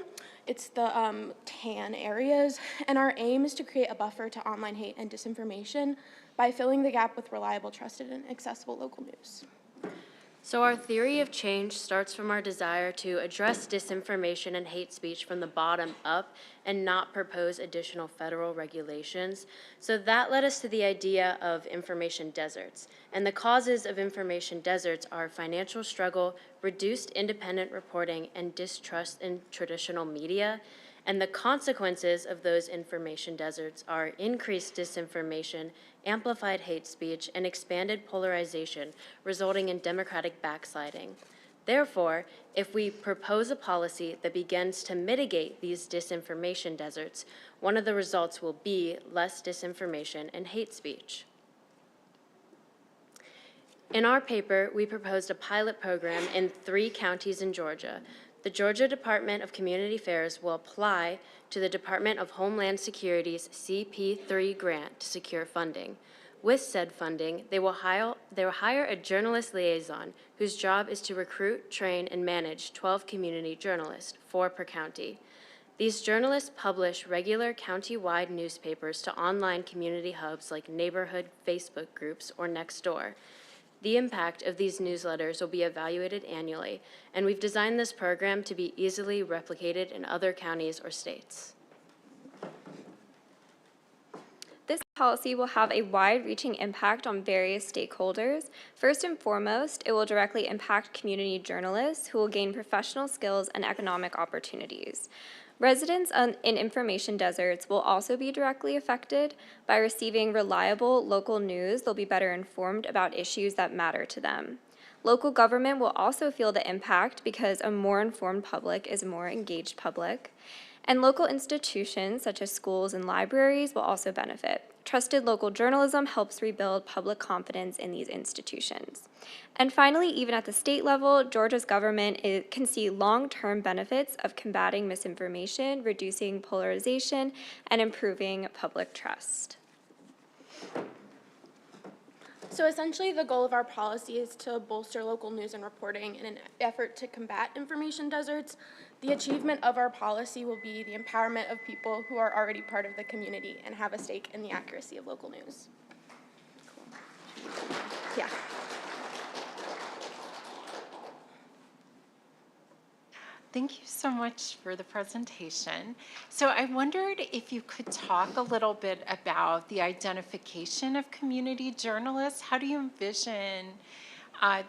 It's the tan areas, and our aim is to create a buffer to online hate and disinformation by filling the gap with reliable, trusted, and accessible local news. So our theory of change starts from our desire to address disinformation and hate speech from the bottom up and not propose additional federal regulations. So that led us to the idea of information deserts. And the causes of information deserts are financial struggle, reduced independent reporting, and distrust in traditional media. And the consequences of those information deserts are increased disinformation, amplified hate speech, and expanded polarization, resulting in democratic backsliding. Therefore, if we propose a policy that begins to mitigate these disinformation deserts, one of the results will be less disinformation and hate speech. In our paper, we proposed a pilot program in 3 counties in Georgia: The Georgia Department of Community Affairs will apply to the Department of Homeland Security's CP3 grant to secure funding. With said funding, they will hire a journalist liaison whose job is to recruit, train, and manage 12 community journalists, 4 per county. These journalists publish regular county-wide newspapers to online community hubs like neighborhood Facebook groups or Nextdoor. The impact of these newsletters will be evaluated annually, and we've designed this program to be easily replicated in other counties or states. This policy will have a wide-reaching impact on various stakeholders. First and foremost, it will directly impact community journalists who will gain professional skills and economic opportunities. Residents in information deserts will also be directly affected. By receiving reliable local news, they'll be better informed about issues that matter to them. Local government will also feel the impact because a more informed public is a more engaged public. And local institutions, such as schools and libraries, will also benefit. Trusted local journalism helps rebuild public confidence in these institutions. And finally, even at the state level, Georgia's government can see long-term benefits of combating misinformation, reducing polarization, and improving public trust. So essentially, the goal of our policy is to bolster local news and reporting in an effort to combat information deserts. The achievement of our policy will be the empowerment of people who are already part of the community and have a stake in the accuracy of local news. Cool. Yeah. Thank you so much for the presentation. So I wondered if you could talk a little bit about the identification of community journalists. How do you envision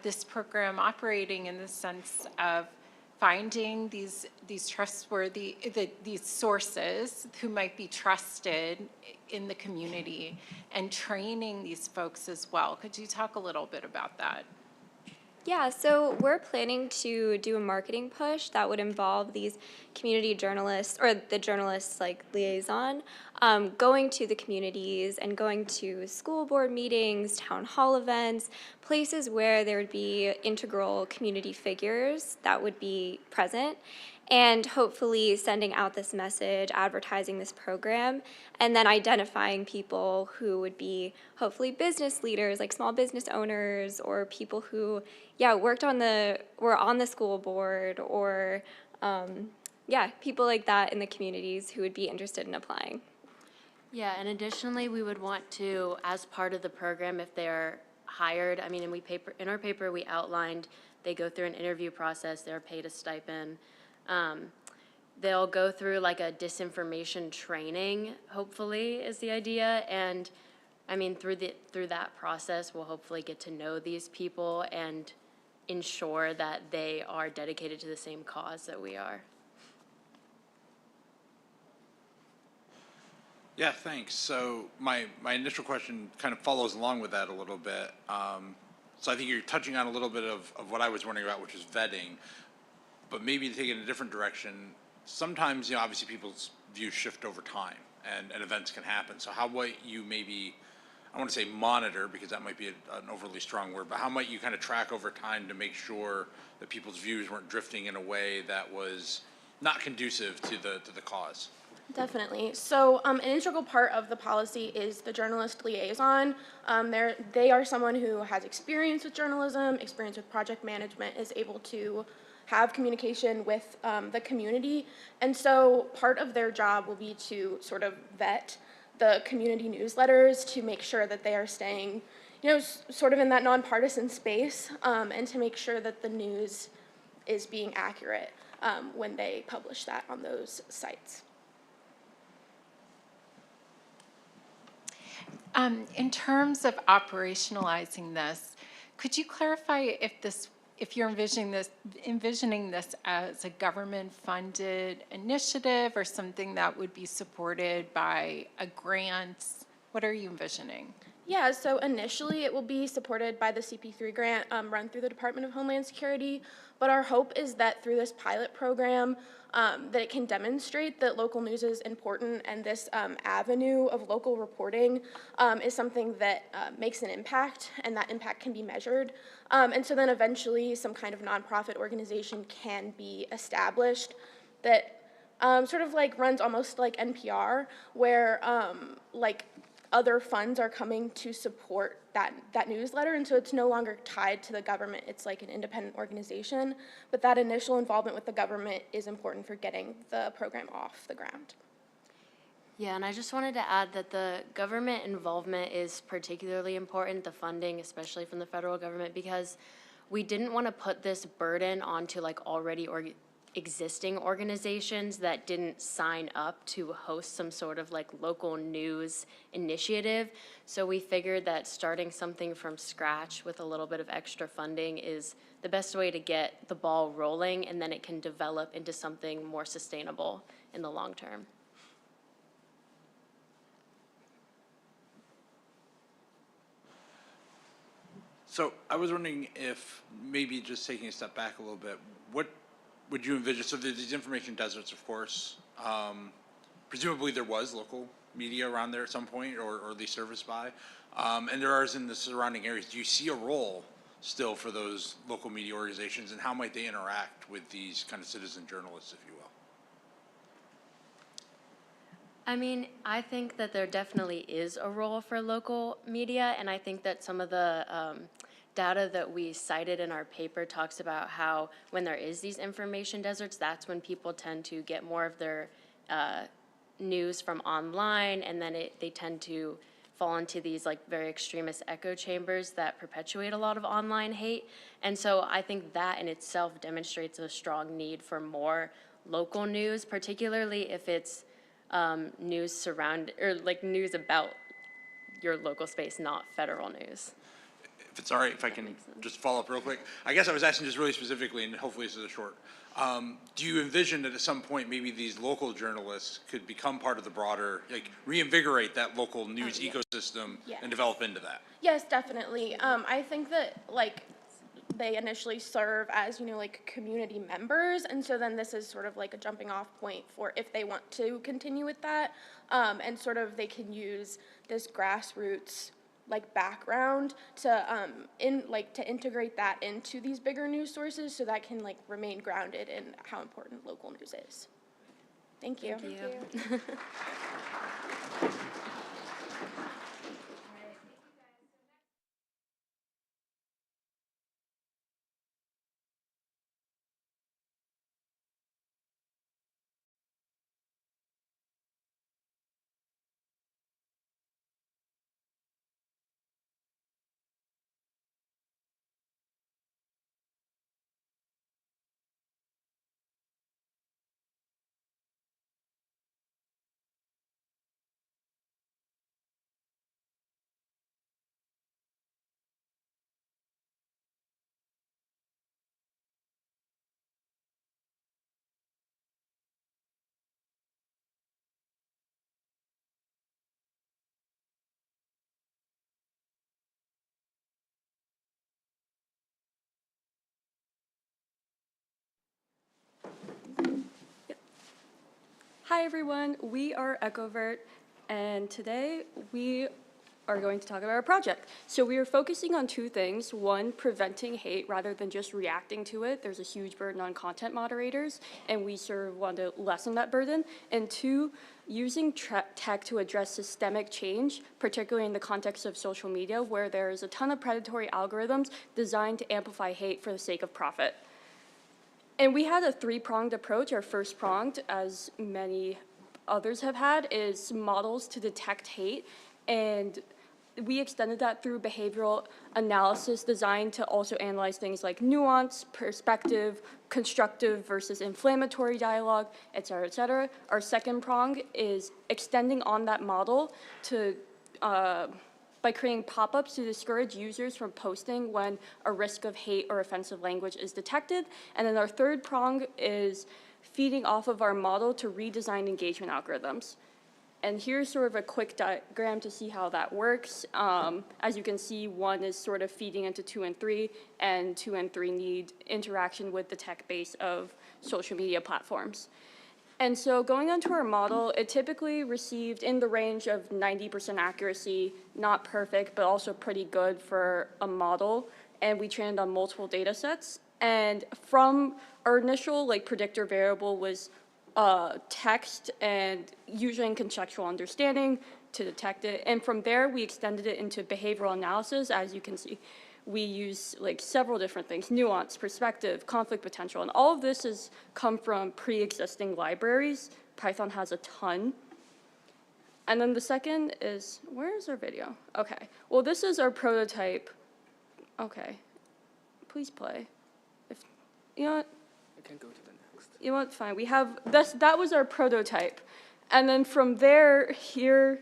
this program operating in the sense of finding these trustworthy, these sources who might be trusted in the community and training these folks as well? Could you talk a little bit about that? Yeah, so we're planning to do a marketing push that would involve these community journalists, or the journalists like liaison, going to the communities and going to school board meetings, town hall events, places where there would be integral community figures that would be present, and hopefully sending out this message, advertising this program, and then identifying people who would be hopefully business leaders, like small business owners, or people who, were on the school board, or people like that in the communities who would be interested in applying. Yeah, and additionally, we would want to, as part of the program, if they're hired, I mean, in our paper, we outlined they go through an interview process, they're paid a stipend. They'll go through like a disinformation training, hopefully, is the idea. And I mean, through that process, we'll hopefully get to know these people and ensure that they are dedicated to the same cause that we are. Yeah, thanks. So my initial question kind of follows along with that a little bit. So I think you're touching on a little bit of what I was wondering about, which is vetting. But maybe to take it in a different direction, sometimes, obviously people's views shift over time and events can happen. So how might you maybe, I want to say monitor, because that might be an overly strong word, but how might you kind of track over time to make sure that people's views weren't drifting in a way that was not conducive to the cause? Definitely. So an integral part of the policy is the journalist liaison. They are someone who has experience with journalism, experience with project management, is able to have communication with the community. And so part of their job will be to sort of vet the community newsletters to make sure that they are staying, sort of in that nonpartisan space, and to make sure that the news is being accurate when they publish that on those sites. In terms of operationalizing this, could you clarify if you're envisioning this as a government-funded initiative or something that would be supported by a grant? What are you envisioning? Yeah, so initially it will be supported by the CP3 grant run through the Department of Homeland Security, but our hope is that through this pilot program, that it can demonstrate that local news is important, and this avenue of local reporting is something that makes an impact, and that impact can be measured. And so then eventually some kind of nonprofit organization can be established that sort of like runs almost like NPR, where like other funds are coming to support that newsletter, and so it's no longer tied to the government. It's like an independent organization, but that initial involvement with the government is important for getting the program off the ground. Yeah, and I just wanted to add that the government involvement is particularly important, the funding, especially from the federal government, because we didn't want to put this burden onto like already existing organizations that didn't sign up to host some sort of like local news initiative. So we figured that starting something from scratch with a little bit of extra funding is the best way to get the ball rolling, and then it can develop into something more sustainable in the long term. So I was wondering if maybe just taking a step back a little bit, what would you envision? So there's these information deserts, of course. Presumably there was local media around there at some point, or at least serviced by, and there are in the surrounding areas. Do you see a role still for those local media organizations, and how might they interact with these kind of citizen journalists, if you will? I mean, I think that there definitely is a role for local media, and I think that some of the data that we cited in our paper talks about how when there is these information deserts, that's when people tend to get more of their news from online, and then they tend to fall into these like very extremist echo chambers that perpetuate a lot of online hate. And so I think that in itself demonstrates a strong need for more local news, particularly if it's news news about your local space, not federal news. If it's all right, if I can just follow up real quick. I guess I was asking just really specifically, and hopefully this is a short. Do you envision that at some point maybe these local journalists could become part of the broader, like reinvigorate that local news ecosystem and develop into that? Yes, definitely. I think that like they initially serve as, like community members, and so then this is sort of like a jumping off point for if they want to continue with that, and sort of they can use this grassroots like background to to integrate that into these bigger news sources, so that can like remain grounded in how important local news is. Thank you. Thank you. Hi everyone, we are EchoVert, and today we are going to talk about our project. So we are focusing on two things. One, preventing hate rather than just reacting to it. There's a huge burden on content moderators, and we sort of want to lessen that burden. And two, using tech to address systemic change, particularly in the context of social media, where there is a ton of predatory algorithms designed to amplify hate for the sake of profit. And we had a three-pronged approach. Our first pronged, as many others have had, is models to detect hate. And we extended that through behavioral analysis designed to also analyze things like nuance, perspective, constructive versus inflammatory dialogue, et cetera, et cetera. Our second prong is extending on that model to by creating pop-ups to discourage users from posting when a risk of hate or offensive language is detected. And then our third prong is feeding off of our model to redesign engagement algorithms. And here's sort of a quick diagram to see how that works. As you can see, 1 is sort of feeding into 2 and 3, and 2 and 3 need interaction with the tech base of social media platforms. And so going on to our model, it typically received in the range of 90% accuracy, not perfect, but also pretty good for a model. And we trained on multiple data sets. And from our initial predictor variable was text and using contextual understanding to detect it. And from there, we extended it into behavioral analysis. As you can see, we use several different things: nuance, perspective, conflict potential. And all of this has come from pre-existing libraries. Python has a ton. And then the second is, where is our video? Okay, well, this is our prototype. Okay, please play. You know what? I can go to the next. You know what, fine. We have this, that was our prototype. And then from there, here,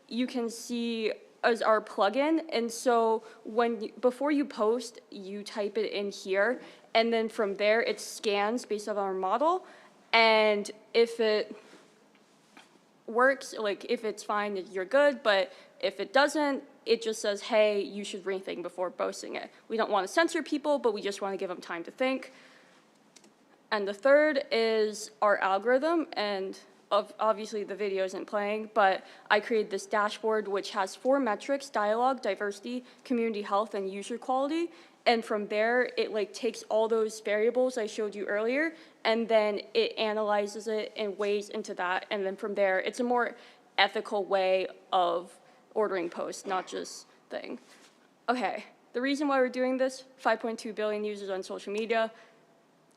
you can see as our plugin. And so before you post, you type it in here. And then from there, it scans based on our model. And if it works, if it's fine, you're good. But if it doesn't, it just says, hey, you should rethink before posting it. We don't want to censor people, but we just want to give them time to think. And the third is our algorithm, and obviously the video isn't playing, but I created this dashboard which has 4 metrics: dialogue, diversity, community health, and user quality. And from there, it takes all those variables I showed you earlier, and then it analyzes it and weighs into that. And then from there, it's a more ethical way of ordering posts, not just thing. Okay, the reason why we're doing this: 5.2 billion users on social media,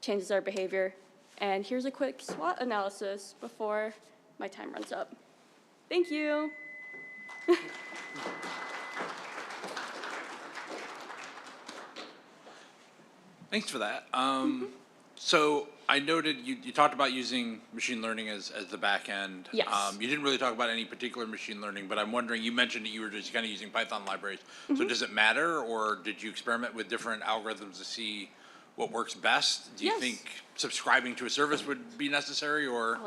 changes our behavior. And here's a quick SWOT analysis before my time runs up. Thank you. Thanks for that. So I noted you talked about using machine learning as the back end. Yes. You didn't really talk about any particular machine learning, but I'm wondering, you mentioned that you were just kind of using Python libraries. So does it matter, or did you experiment with different algorithms to see what works best? Do you think subscribing to a service would be necessary, or?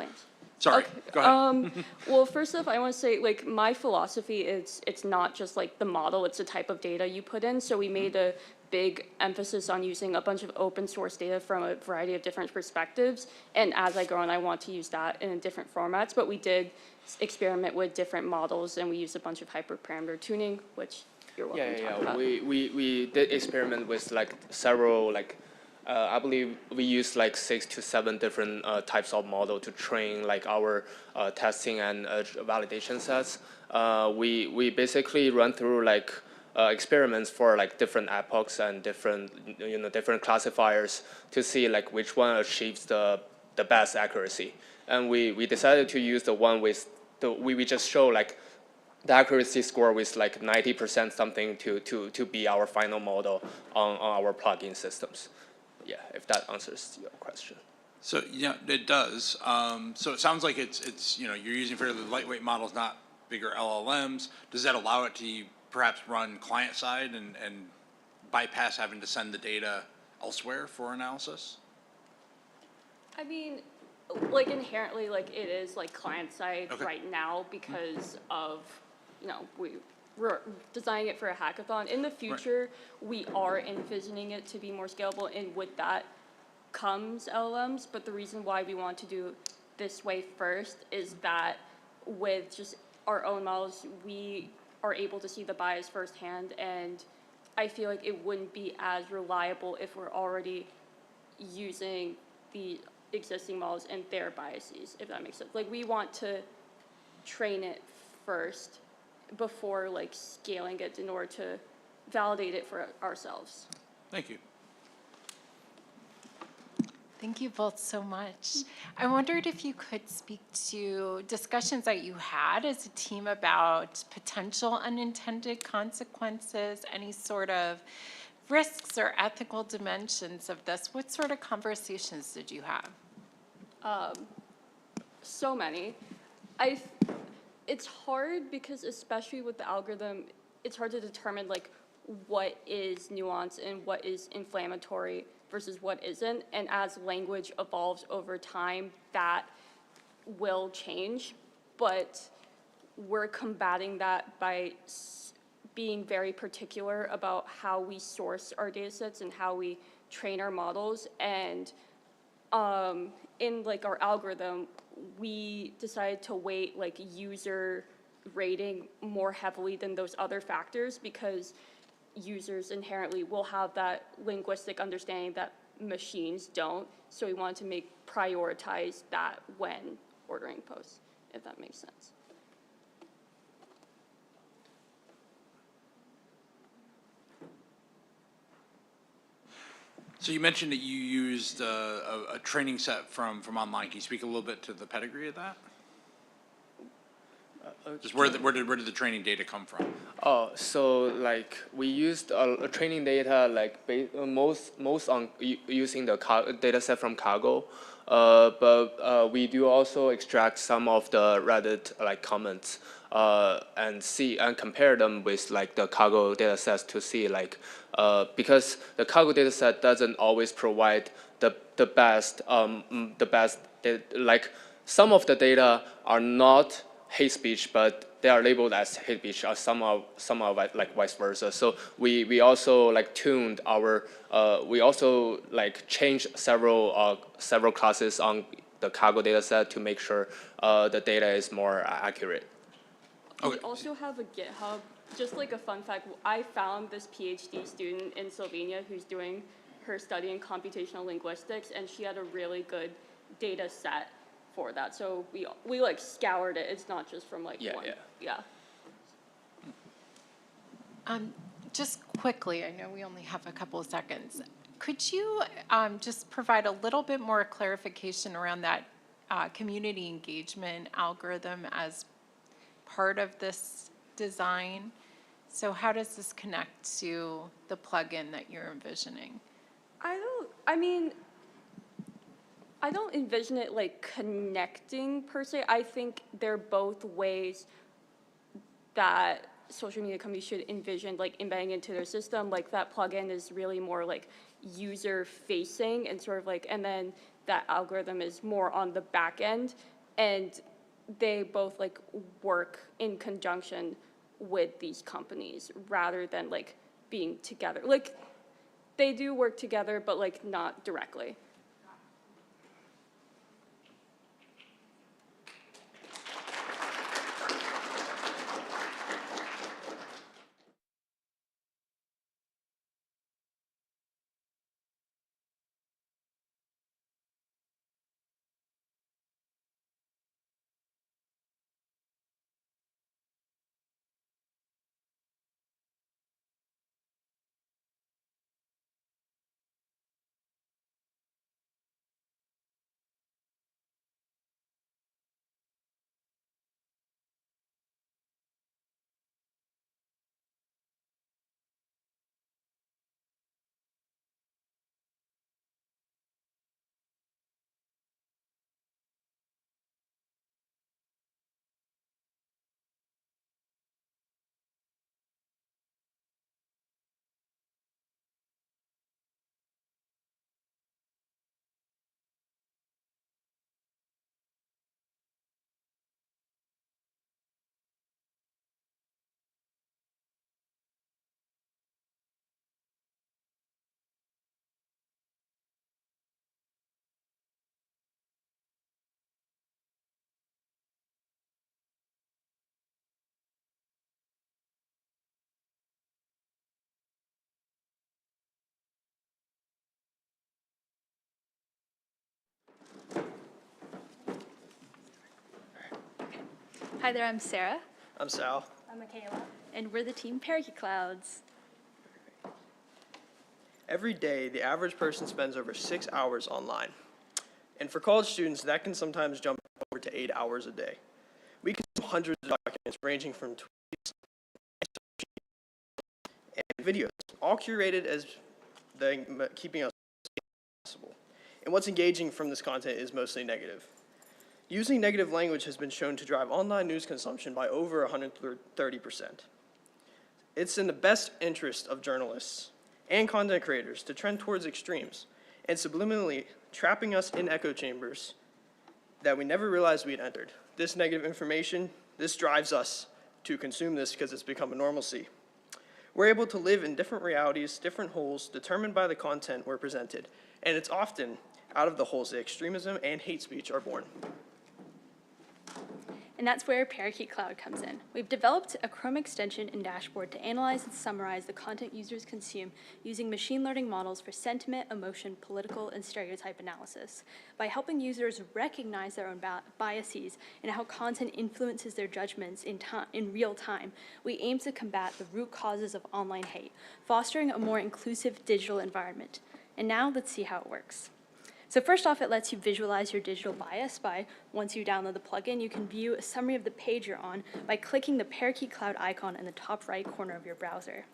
Sorry, go ahead. Well, first off, I want to say, my philosophy is it's not just the model, it's the type of data you put in. So we made a big emphasis on using a bunch of open source data from a variety of different perspectives. And as I go on, I want to use that in different formats. But we did experiment with different models, and we used a bunch of hyperparameter tuning, which you're welcome to talk about. We did experiment with several I believe we used 6 to 7 different types of model to train our testing and validation sets. We basically run through experiments for different epochs and different classifiers to see which one achieves the best accuracy. And we decided to use the one with we just show the accuracy score with 90% something to be our final model on our plugin systems. Yeah, if that answers your question. So yeah, it does. So it sounds like it's you're using fairly lightweight models, not bigger LLMs. Does that allow it to perhaps run client side and bypass having to send the data elsewhere for analysis? I mean, inherently, it is client side right now because of we're designing it for a hackathon. In the future, we are envisioning it to be more scalable, and with that comes LLMs. But the reason why we want to do this way first is that with just our own models, we are able to see the bias firsthand, and I feel like it wouldn't be as reliable if we're already using the existing models and their biases, if that makes sense. We want to train it first before scaling it in order to validate it for ourselves. Thank you. Thank you both so much. I wondered if you could speak to discussions that you had as a team about potential unintended consequences, any sort of risks or ethical dimensions of this. What sort of conversations did you have? So many. It's hard because, especially with the algorithm, it's hard to determine what is nuance and what is inflammatory versus what isn't. And as language evolves over time, that will change. But we're combating that by being very particular about how we source our data sets and how we train our models. And in like our algorithm, we decided to weight like user rating more heavily than those other factors because users inherently will have that linguistic understanding that machines don't. So we wanted to prioritize that when ordering posts, if that makes sense. So you mentioned that you used a training set from online. Can you speak a little bit to the pedigree of that? Just where did the training data come from? Oh, so like we used a training data like most on using the data set from Kaggle, but we do also extract some of the Reddit like comments and see and compare them with like the Kaggle data sets to see like because the Kaggle data set doesn't always provide the best like some of the data are not hate speech, but they are labeled as hate speech, or some are like vice versa. So we also like tuned our we also like changed several classes on the Kaggle data set to make sure the data is more accurate. Okay. We also have a GitHub. Just like a fun fact, I found this PhD student in Slovenia who's doing her study in computational linguistics, and she had a really good data set for that. So we like scoured it. It's not just from like one. Yeah. Just quickly, I know we only have a couple of seconds. Could you just provide a little bit more clarification around that community engagement algorithm as part of this design? So how does this connect to the plugin that you're envisioning? I don't envision it like connecting per se. I think they're both ways that social media companies should envision like embedding into their system. Like that plugin is really more like user facing and sort of like, and then that algorithm is more on the back end, and they both like work in conjunction with these companies rather than like being together. Like they do work together, but like not directly. Hi there, I'm Sarah. I'm Sal. I'm Michaela. And we're the team Parakeet Clouds. Every day, the average person spends over 6 hours online. And for college students, that can sometimes jump over to 8 hours a day. We consume hundreds of documents ranging from tweets and videos, all curated as keeping us possible. And what's engaging from this content is mostly negative. Using negative language has been shown to drive online news consumption by over 130%. It's in the best interest of journalists and content creators to trend towards extremes and subliminally trapping us in echo chambers that we never realized we had entered. This negative information This drives us to consume this because it's become a normalcy. We're able to live in different realities, different holes, determined by the content we're presented, and it's often out of the holes that extremism and hate speech are born. And that's where Parakeet Cloud comes in. We've developed a Chrome extension and dashboard to analyze and summarize the content users consume using machine learning models for sentiment, emotion, political, and stereotype analysis. By helping users recognize their own biases and how content influences their judgments in real time, we aim to combat the root causes of online hate, fostering a more inclusive digital environment. And now let's see how it works. So first off, it lets you visualize your digital bias by, once you download the plugin, you can view a summary of the page you're on by clicking the Parakeet Cloud icon in the top right corner of your browser.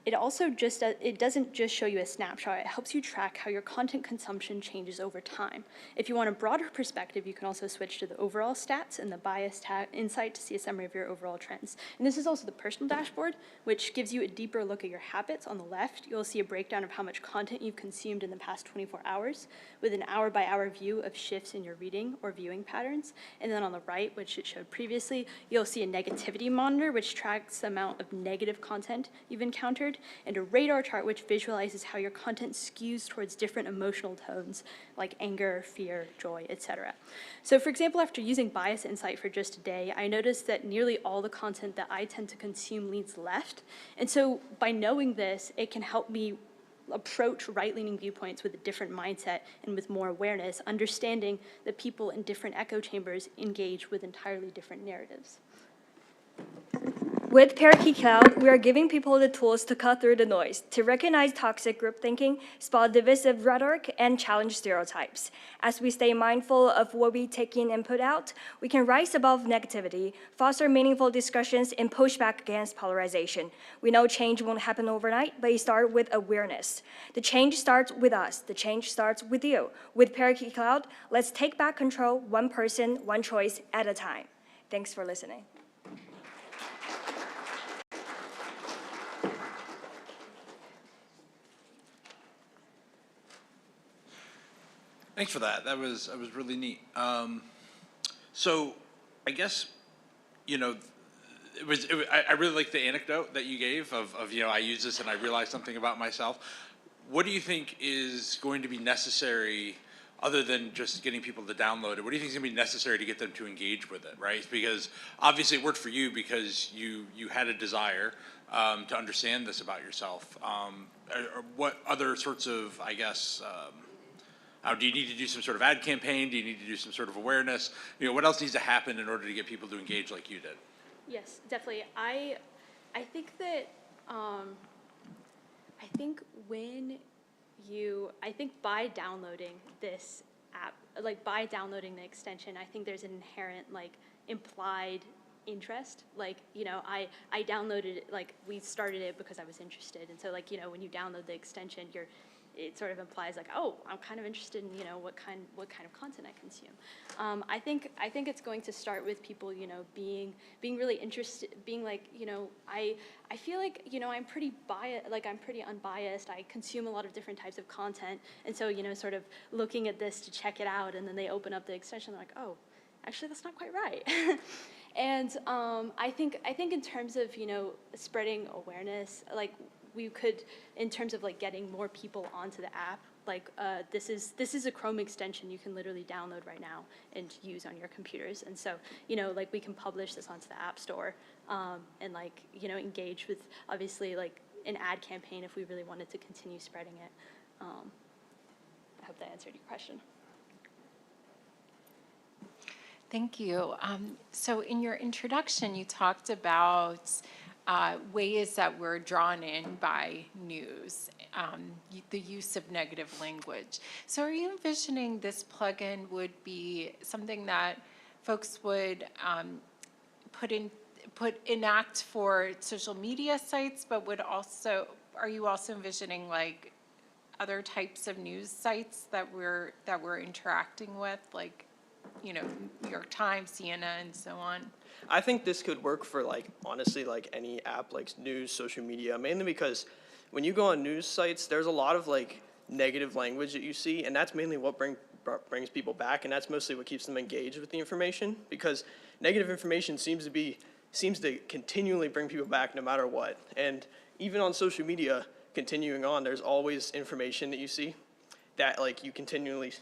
It doesn't just show you a snapshot, it helps you track how your content consumption changes over time. If you want a broader perspective, you can also switch to the overall stats and the bias insight to see a summary of your overall trends. And this is also the personal dashboard, which gives you a deeper look at your habits. On the left, you'll see a breakdown of how much content you've consumed in the past 24 hours, with an hour-by-hour view of shifts in your reading or viewing patterns. And then on the right, which it showed previously, you'll see a negativity monitor, which tracks the amount of negative content you've encountered, and a radar chart which visualizes how your content skews towards different emotional tones like anger, fear, joy, etc. So for example, after using Bias Insight for just a day, I noticed that nearly all the content that I tend to consume leans left. And so by knowing this, it can help me approach right-leaning viewpoints with a different mindset and with more awareness, understanding that people in different echo chambers engage with entirely different narratives. With Parakeet Cloud, we are giving people the tools to cut through the noise, to recognize toxic group thinking, spot divisive rhetoric, and challenge stereotypes. As we stay mindful of what we take in and put out, we can rise above negativity, foster meaningful discussions, and push back against polarization. We know change won't happen overnight, but it starts with awareness. The change starts with us. The change starts with you. With Parakeet Cloud, let's take back control, one person, one choice at a time. Thanks for listening. Thanks for that. That was really neat. So I guess, you know, I really like the anecdote that you gave of, you know, I use this and I realized something about myself. What do you think is going to be necessary, other than just getting people to download it? What do you think is going to be necessary to get them to engage with it, right? Because obviously it worked for you because you had a desire to understand this about yourself. Or what other sorts of, I guess, do you need to do some sort of ad campaign? Do you need to do some sort of awareness? You know, what else needs to happen in order to get people to engage like you did? Yes, definitely. I think that I think by downloading this app, like by downloading the extension, I think there's an inherent like implied interest. Like, you know, I downloaded it, like we started it because I was interested. And so like, you know, when you download the extension, it sort of implies like, oh, I'm kind of interested in, you know, what kind of content I consume. I think it's going to start with people, you know, being really interested, being like, you know, I feel like, you know, I'm pretty unbiased. I consume a lot of different types of content, and so, you know, sort of looking at this to check it out, and then they open up the extension, they're like, oh, actually that's not quite right. And I think in terms of, you know, spreading awareness, like, we could, in terms of like getting more people onto the app, like this is a Chrome extension you can literally download right now and use on your computers. And so, you know, like we can publish this onto the App Store and like, you know, engage with obviously like an ad campaign if we really wanted to continue spreading it. I hope that answered your question. Thank you. So in your introduction, you talked about ways that we're drawn in by news, the use of negative language. So are you envisioning this plugin would be something that folks would enact for social media sites, but are you also envisioning like other types of news sites that we're interacting with, like, you know, New York Times, CNN, and so on? I think this could work for, like, honestly, like any app, like news, social media, mainly because when you go on news sites, there's a lot of like negative language that you see, and that's mainly what brings people back, and that's mostly what keeps them engaged with the information, because negative information seems to continually bring people back no matter what. And even on social media, continuing on, there's always information that you see that like you continually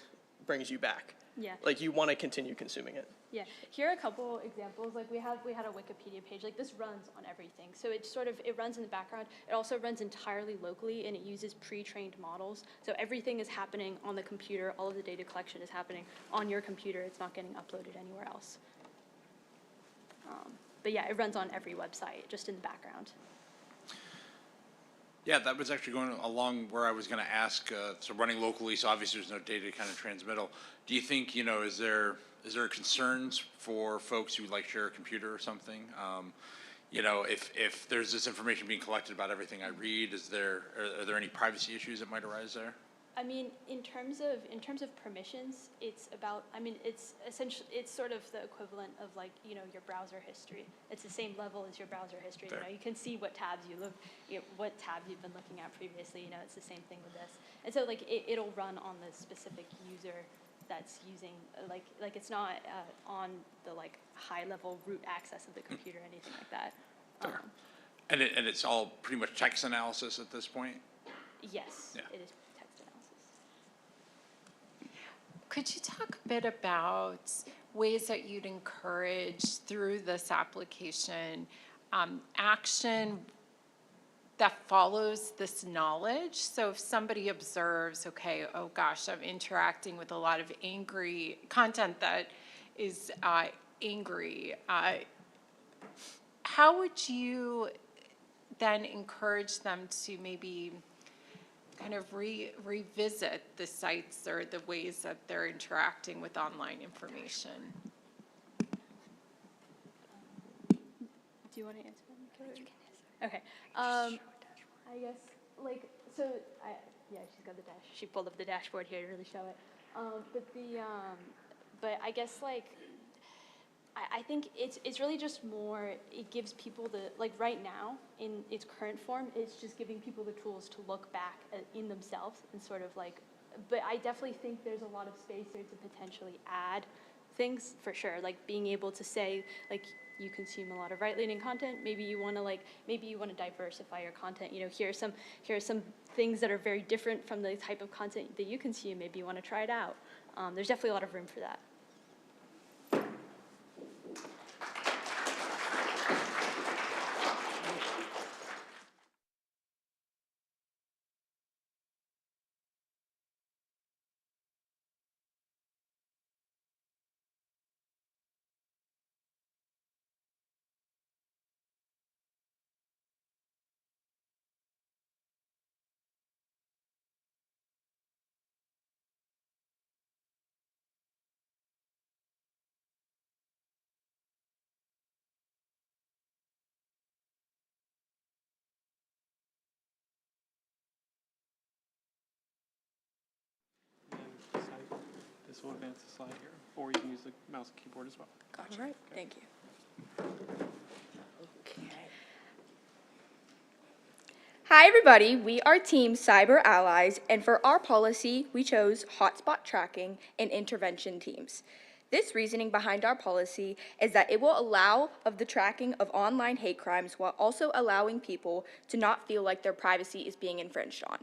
brings you back. Yeah. Like you want to continue consuming it. Yeah, here are a couple examples. Like we had a Wikipedia page. Like this runs on everything. So it runs in the background. It also runs entirely locally, and it uses pre-trained models. So everything is happening on the computer. All of the data collection is happening on your computer. It's not getting uploaded anywhere else. But yeah, it runs on every website, just in the background. Yeah, that was actually going along where I was going to ask. So running locally, so obviously there's no data kind of transmittal. Do you think, is there concerns for folks who like share a computer or something? If there's this information being collected about everything I read, are there any privacy issues that might arise there? I mean, in terms of permissions, it's essentially sort of the equivalent of like, your browser history. It's the same level as your browser history. Fair. You can see what tabs what tabs you've been looking at previously. It's the same thing with this. And so like it'll run on the specific user that's using like it's not on the like high level root access of the computer or anything like that. And it's all pretty much text analysis at this point? Yes, Yeah. it is text analysis. Could you talk a bit about ways that you'd encourage through this application action that follows this knowledge? So if somebody observes, okay, oh gosh, I'm interacting with a lot of angry content that is angry, how would you then encourage them to maybe kind of revisit the sites or the ways that they're interacting with online information? Do you want to answer that? Okay. I guess she's got the dash. She pulled up the dashboard here to really show it. But I guess I think it's really just more, it gives people right now, in its current form, it's just giving people the tools to look back in themselves and sort of but I definitely think there's a lot of space there to potentially add things, for sure, like being able to say, you consume a lot of right-leaning content, maybe you want to diversify your content, here are some things that are very different from the type of content that you consume, maybe you want to try it out. There's definitely a lot of room for that. This will advance the slide here, or you can use the mouse and keyboard as well. Gotcha. All right, thank you. Okay. Hi, everybody. We are Team Cyber Allies, and for our policy, we chose hotspot tracking and intervention teams. This reasoning behind our policy is that it will allow of the tracking of online hate crimes while also allowing people to not feel like their privacy is being infringed on.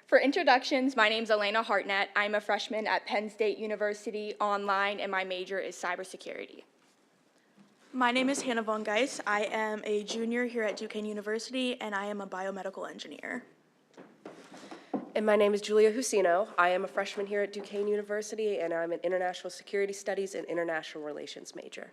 For introductions, my name's Elena Hartnett. I'm a freshman at Penn State University online, and my major is cybersecurity. My name is Hannah Von Geis. I am a junior here at Duquesne University, and I am a biomedical engineer. And my name is Julia Husino. I am a freshman here at Duquesne University, and I'm an international security studies and international relations major.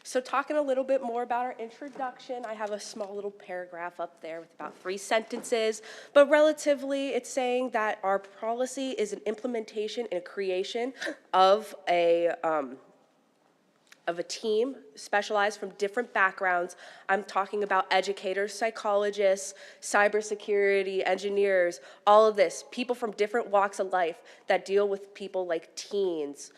So talking a little bit more about our introduction, I have a small little paragraph up there with about 3 sentences, but relatively it's saying that our policy is an implementation and a creation of a team specialized from different backgrounds. I'm talking about educators, psychologists, cybersecurity, engineers, all of this, people from different walks of life that deal with people like teens,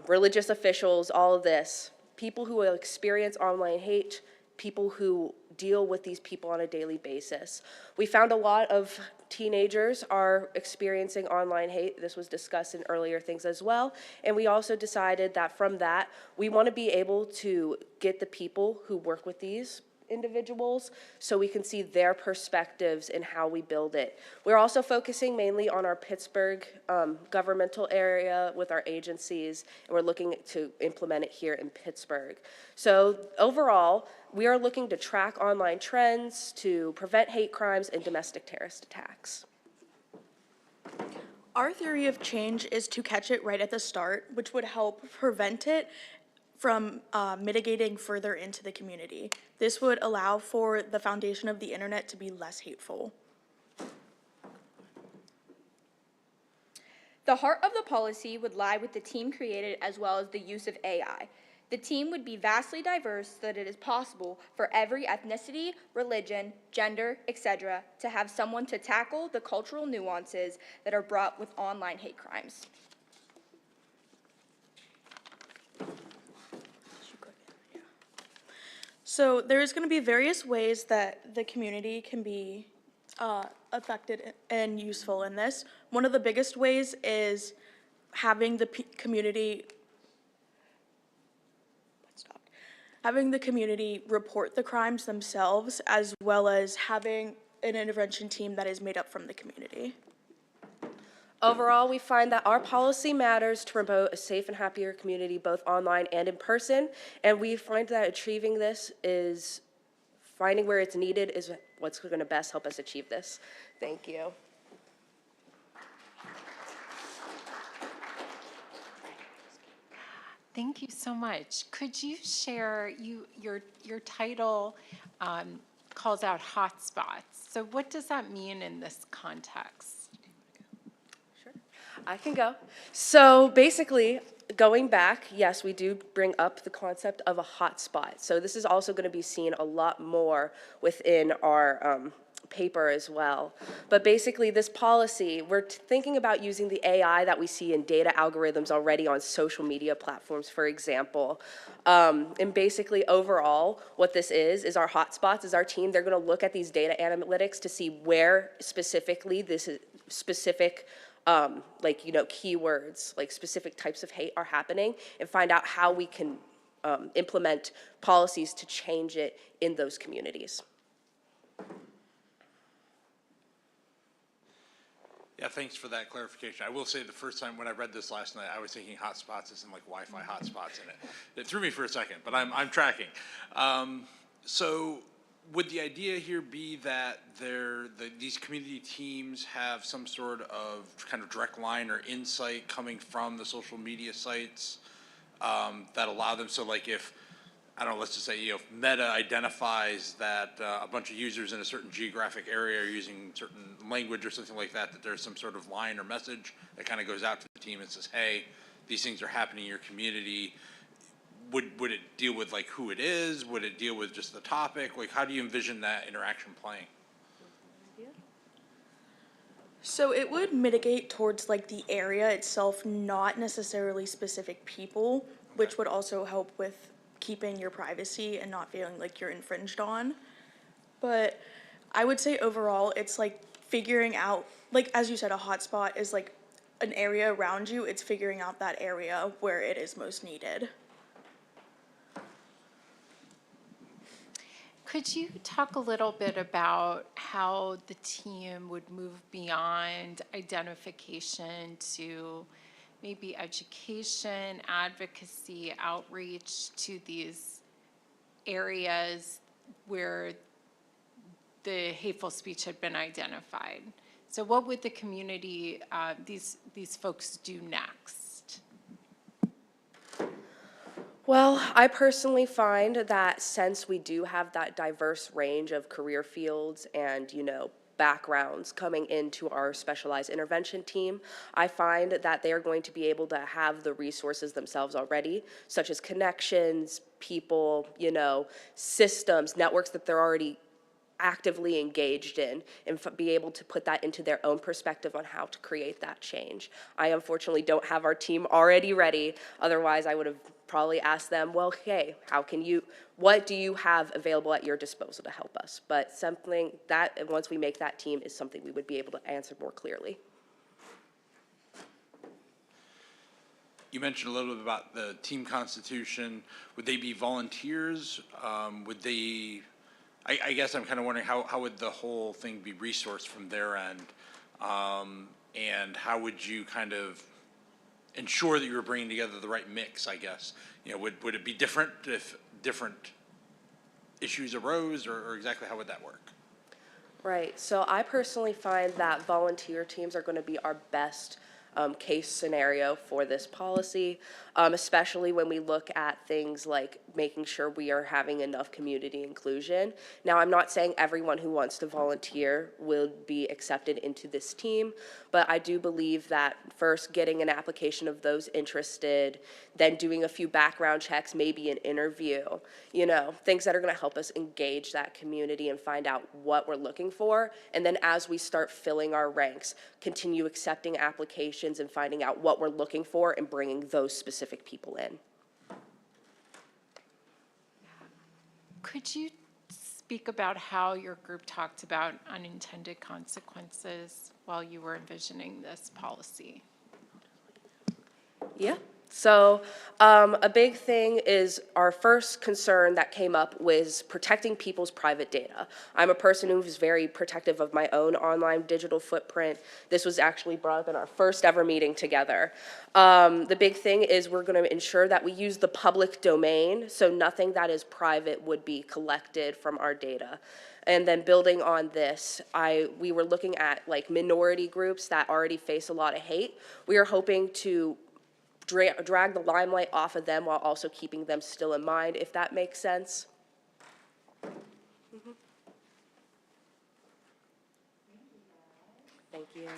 religious officials, all of this. People who will experience online hate, people who deal with these people on a daily basis. We found a lot of teenagers are experiencing online hate. This was discussed in earlier things as well. And we also decided that from that, we want to be able to get the people who work with these individuals so we can see their perspectives in how we build it. We're also focusing mainly on our Pittsburgh governmental area with our agencies, and we're looking to implement it here in Pittsburgh. So overall, we are looking to track online trends to prevent hate crimes and domestic terrorist attacks. Our theory of change is to catch it right at the start, which would help prevent it from mitigating further into the community. This would allow for the foundation of the internet to be less hateful. The heart of the policy would lie with the team created as well as the use of AI. The team would be vastly diverse so that it is possible for every ethnicity, religion, gender, etc. to have someone to tackle the cultural nuances that are brought with online hate crimes. So there's going to be various ways that the community can be affected and useful in this. One of the biggest ways is having the community report the crimes themselves, as well as having an intervention team that is made up from the community. Overall, we find that our policy matters to promote a safe and happier community, both online and in person. And we find that achieving this is finding where it's needed is what's going to best help us achieve this. Thank you. Thank you so much. Could you share, your title calls out hotspots. So what does that mean in this context? I can go. So basically, going back, yes, we do bring up the concept of a hotspot. So this is also going to be seen a lot more within our paper as well. But basically, this policy, we're thinking about using the AI that we see in data algorithms already on social media platforms, for example. And basically, overall, what this is our hotspots, is our team. They're going to look at these data analytics to see where specifically this is specific keywords, like specific types of hate are happening, and find out how we can implement policies to change it in those communities. Yeah, thanks for that clarification. I will say the first time when I read this last night, I was thinking hotspots as in like Wi-Fi hotspots in it. It threw me for a second, but I'm tracking. So would the idea here be that these community teams have some sort of kind of direct line or insight coming from the social media sites that allow them, so like if, I don't know, let's just say, Meta identifies that a bunch of users in a certain geographic area are using certain language or something like that, that there's some sort of line or message that kind of goes out to the team and says, hey, these things are happening in your community. Would it deal with like who it is? Would it deal with just the topic? Like, how do you envision that interaction playing? So it would mitigate towards like the area itself, not necessarily specific people, which would also help with keeping your privacy and not feeling like you're infringed on. But I would say overall, it's like figuring out, like as you said, a hotspot is like an area around you. It's figuring out that area where it is most needed. Could you talk a little bit about how the team would move beyond identification to maybe education, advocacy, outreach to these areas where the hateful speech had been identified? So what would the community, these folks do next? Well, I personally find that since we do have that diverse range of career fields and, backgrounds coming into our specialized intervention team, I find that they are going to be able to have the resources themselves already, such as connections, people, systems, networks that they're already actively engaged in and be able to put that into their own perspective on how to create that change. I unfortunately don't have our team already ready. Otherwise, I would have probably asked them, well, hey, what do you have available at your disposal to help us? But something that, once we make that team, is something we would be able to answer more clearly. You mentioned a little bit about the team constitution. Would they be volunteers? Would they, I guess I'm kind of wondering how would the whole thing be resourced from their end? And how would you kind of ensure that you were bringing together the right mix, I guess? You know, would it be different if different issues arose, or exactly how would that work? Right, so I personally find that volunteer teams are going to be our best case scenario for this policy, especially when we look at things like making sure we are having enough community inclusion. Now, I'm not saying everyone who wants to volunteer will be accepted into this team, but I do believe that first getting an application of those interested, then doing a few background checks, maybe an interview, you know, things that are going to help us engage that community and find out what we're looking for. And then as we start filling our ranks, continue accepting applications and finding out what we're looking for and bringing those specific people in. Could you speak about how your group talked about unintended consequences while you were envisioning this policy? Yeah. So a big thing is our first concern that came up was protecting people's private data. I'm a person who is very protective of my own online digital footprint. This was actually brought up in our first ever meeting together. The big thing is we're going to ensure that we use the public domain, so nothing that is private would be collected from our data. And then building on this, we were looking at like minority groups that already face a lot of hate. We are hoping to drag the limelight off of them while also keeping them still in mind, if that makes sense. Thank you.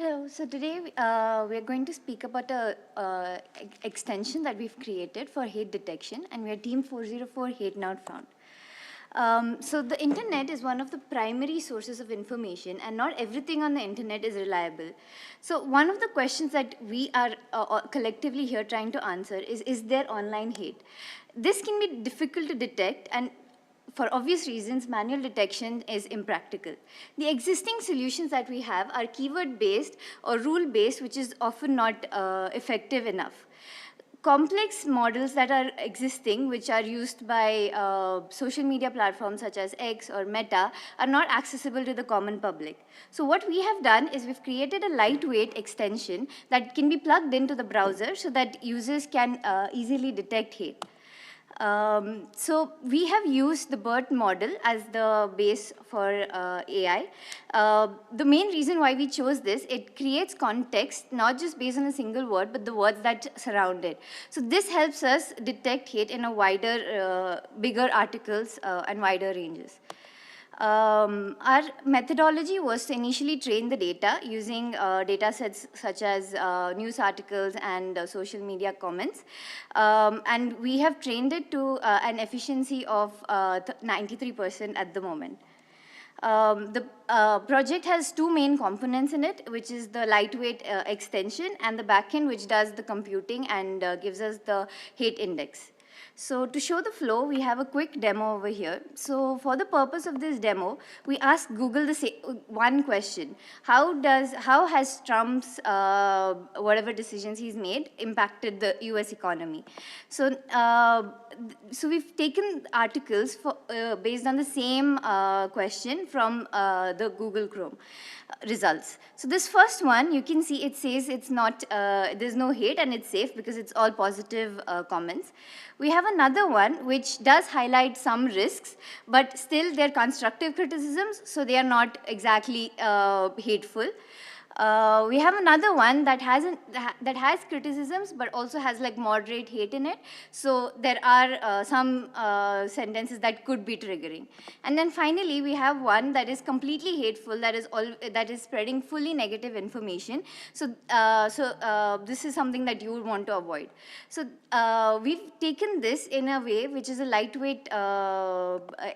Hello, so today we are going to speak about a extension that we've created for hate detection, and we are Team 404 Hate Not Found. So the internet is one of the primary sources of information, and not everything on the internet is reliable. So one of the questions that we are collectively here trying to answer is there online hate? This can be difficult to detect, and for obvious reasons, manual detection is impractical. The existing solutions that we have are keyword-based or rule-based, which is often not effective enough. Complex models that are existing, which are used by social media platforms such as X or Meta, are not accessible to the common public. So what we have done is we've created a lightweight extension that can be plugged into the browser so that users can easily detect hate. So we have used the BERT model as the base for AI. The main reason why we chose this, it creates context, not just based on a single word, but the words that surround it. So this helps us detect hate in a wider, bigger articles and wider ranges. Our methodology was to initially train the data using data sets such as news articles and social media comments. And we have trained it to an efficiency of 93% at the moment. The project has two main components in it, which is the lightweight extension and the backend, which does the computing and gives us the hate index. So to show the flow, we have a quick demo over here. So for the purpose of this demo, we asked Google the one question: how has Trump's whatever decisions he's made impacted the U.S. economy? So so we've taken articles based on the same question from the Google Chrome results. So this first one, you can see it says it's not, there's no hate and it's safe because it's all positive comments. We have another one which does highlight some risks, but still they're constructive criticisms, so they are not exactly hateful. We have another one that has criticisms but also has like moderate hate in it. So there are some sentences that could be triggering. And then finally, we have one that is completely hateful, that is spreading fully negative information. So this is something that you would want to avoid. So we've taken this in a way which is a lightweight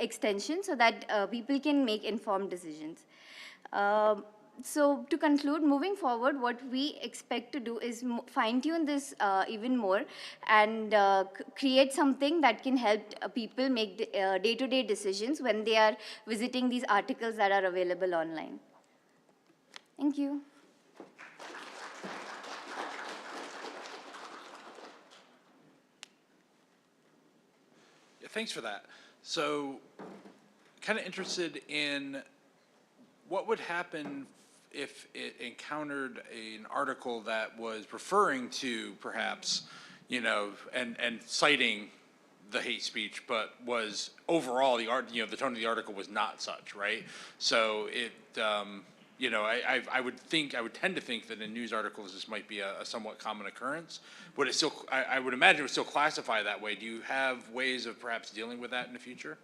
extension so that people can make informed decisions. So to conclude, moving forward, what we expect to do is fine-tune this even more and create something that can help people make day-to-day decisions when they are visiting these articles that are available online. Thank you. Yeah, thanks for that. So kind of interested in what would happen if it encountered an article that was referring to perhaps, you know, and citing the hate speech, but was overall the tone of the article was not such, right? So it, you know, I would tend to think that in news articles this might be a somewhat common occurrence. Would it still? I would imagine it would still classify that way. Do you have ways of perhaps dealing with that in the future?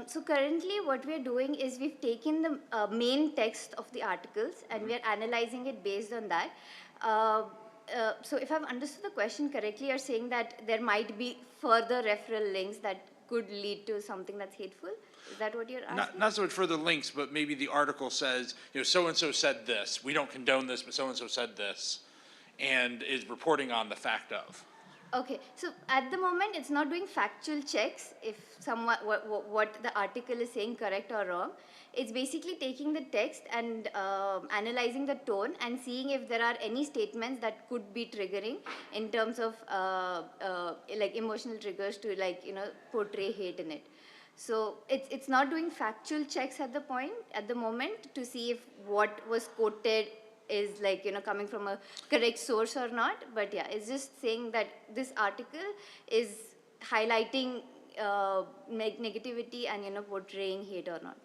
So currently what we're doing is we've taken the main text of the articles and we're analyzing it based on that. So if I've understood the question correctly, you're saying that there might be further referral links that could lead to something that's hateful? Is that what you're asking? Not so much further links, but maybe the article says, you know, so-and-so said this. We don't condone this, but so-and-so said this, and is reporting on the fact of. Okay, so at the moment, it's not doing factual checks if what the article is saying correct or wrong. It's basically taking the text and analyzing the tone and seeing if there are any statements that could be triggering in terms of like emotional triggers to, like, you know, portray hate in it. So it's not doing factual checks at the moment to see if what was quoted is, like, you know, coming from a correct source or not. But yeah, it's just saying that this article is highlighting negativity and, you know, portraying hate or not.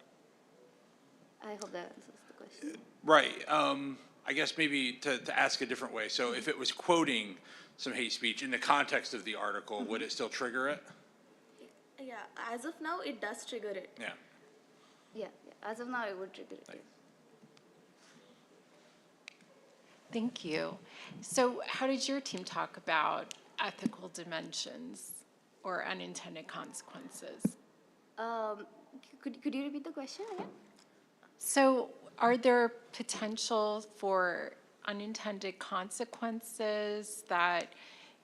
I hope that answers the question. Right. I guess maybe to ask a different way. So if it was quoting some hate speech in the context of the article, would it still trigger it? Yeah, as of now, it does trigger it. Yeah. Yeah, as of now, it would trigger it. Yes. Thank you. So how did your team talk about ethical dimensions or unintended consequences? Could you repeat the question again? So are there potential for unintended consequences that,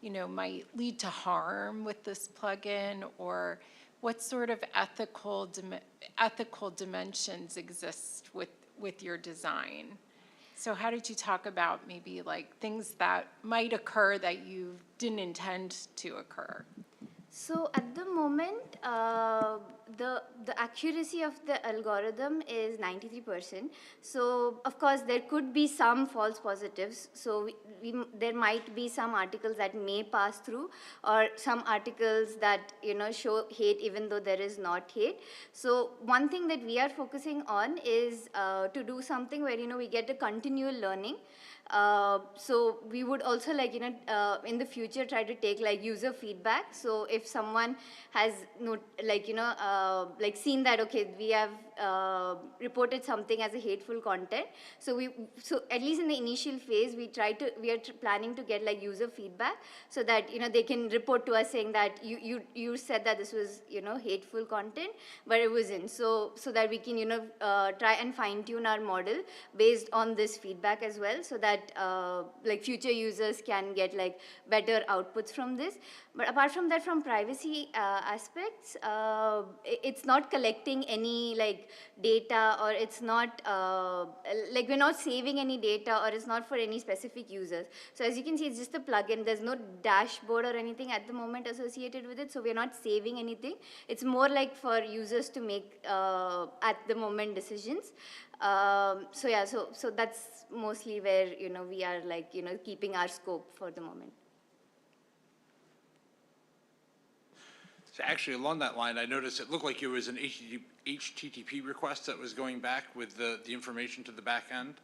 you know, might lead to harm with this plugin, or what sort of ethical dimensions exist with your design? So how did you talk about maybe like things that might occur that you didn't intend to occur? So at the moment, the accuracy of the algorithm is 93%. So of course there could be some false positives. So there might be some articles that may pass through, or some articles that, you know, show hate even though there is not hate. So one thing that we are focusing on is to do something where, you know, we get a continual learning. So we would also, like, you know, in the future try to take like user feedback. So if someone has like seen that, okay, we have reported something as a hateful content, so at least in the initial phase we are planning to get like user feedback so that, you know, they can report to us saying that you said that this was, you know, hateful content, but it wasn't. So that we can, you know, try and fine tune our model based on this feedback as well, so that that like future users can get like better outputs from this. But apart from that, from privacy aspects, it's not collecting any like data, or it's not like we're not saving any data, or it's not for any specific users. So as you can see, it's just a plugin. There's no dashboard or anything at the moment associated with it, so we're not saving anything. It's more like for users to make at the moment decisions. So yeah, so that's mostly where we are like keeping our scope for the moment. So actually, along that line, I noticed it looked like it was an HTTP request that was going back with the information to the back end.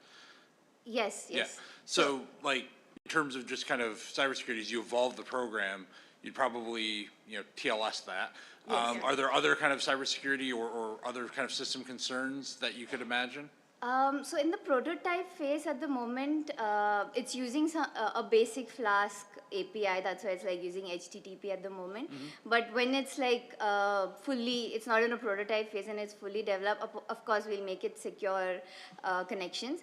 Yes, yes. Yeah. So, like, in terms of just kind of cybersecurity, as you evolve the program, you'd probably, TLS that. Yes. Are there other kind of cybersecurity or other kind of system concerns that you could imagine? So in the prototype phase at the moment, it's using a basic Flask API. That's why it's like using HTTP at the moment. But when it's like it's not in a prototype phase and it's fully developed, of course we'll make it secure connections.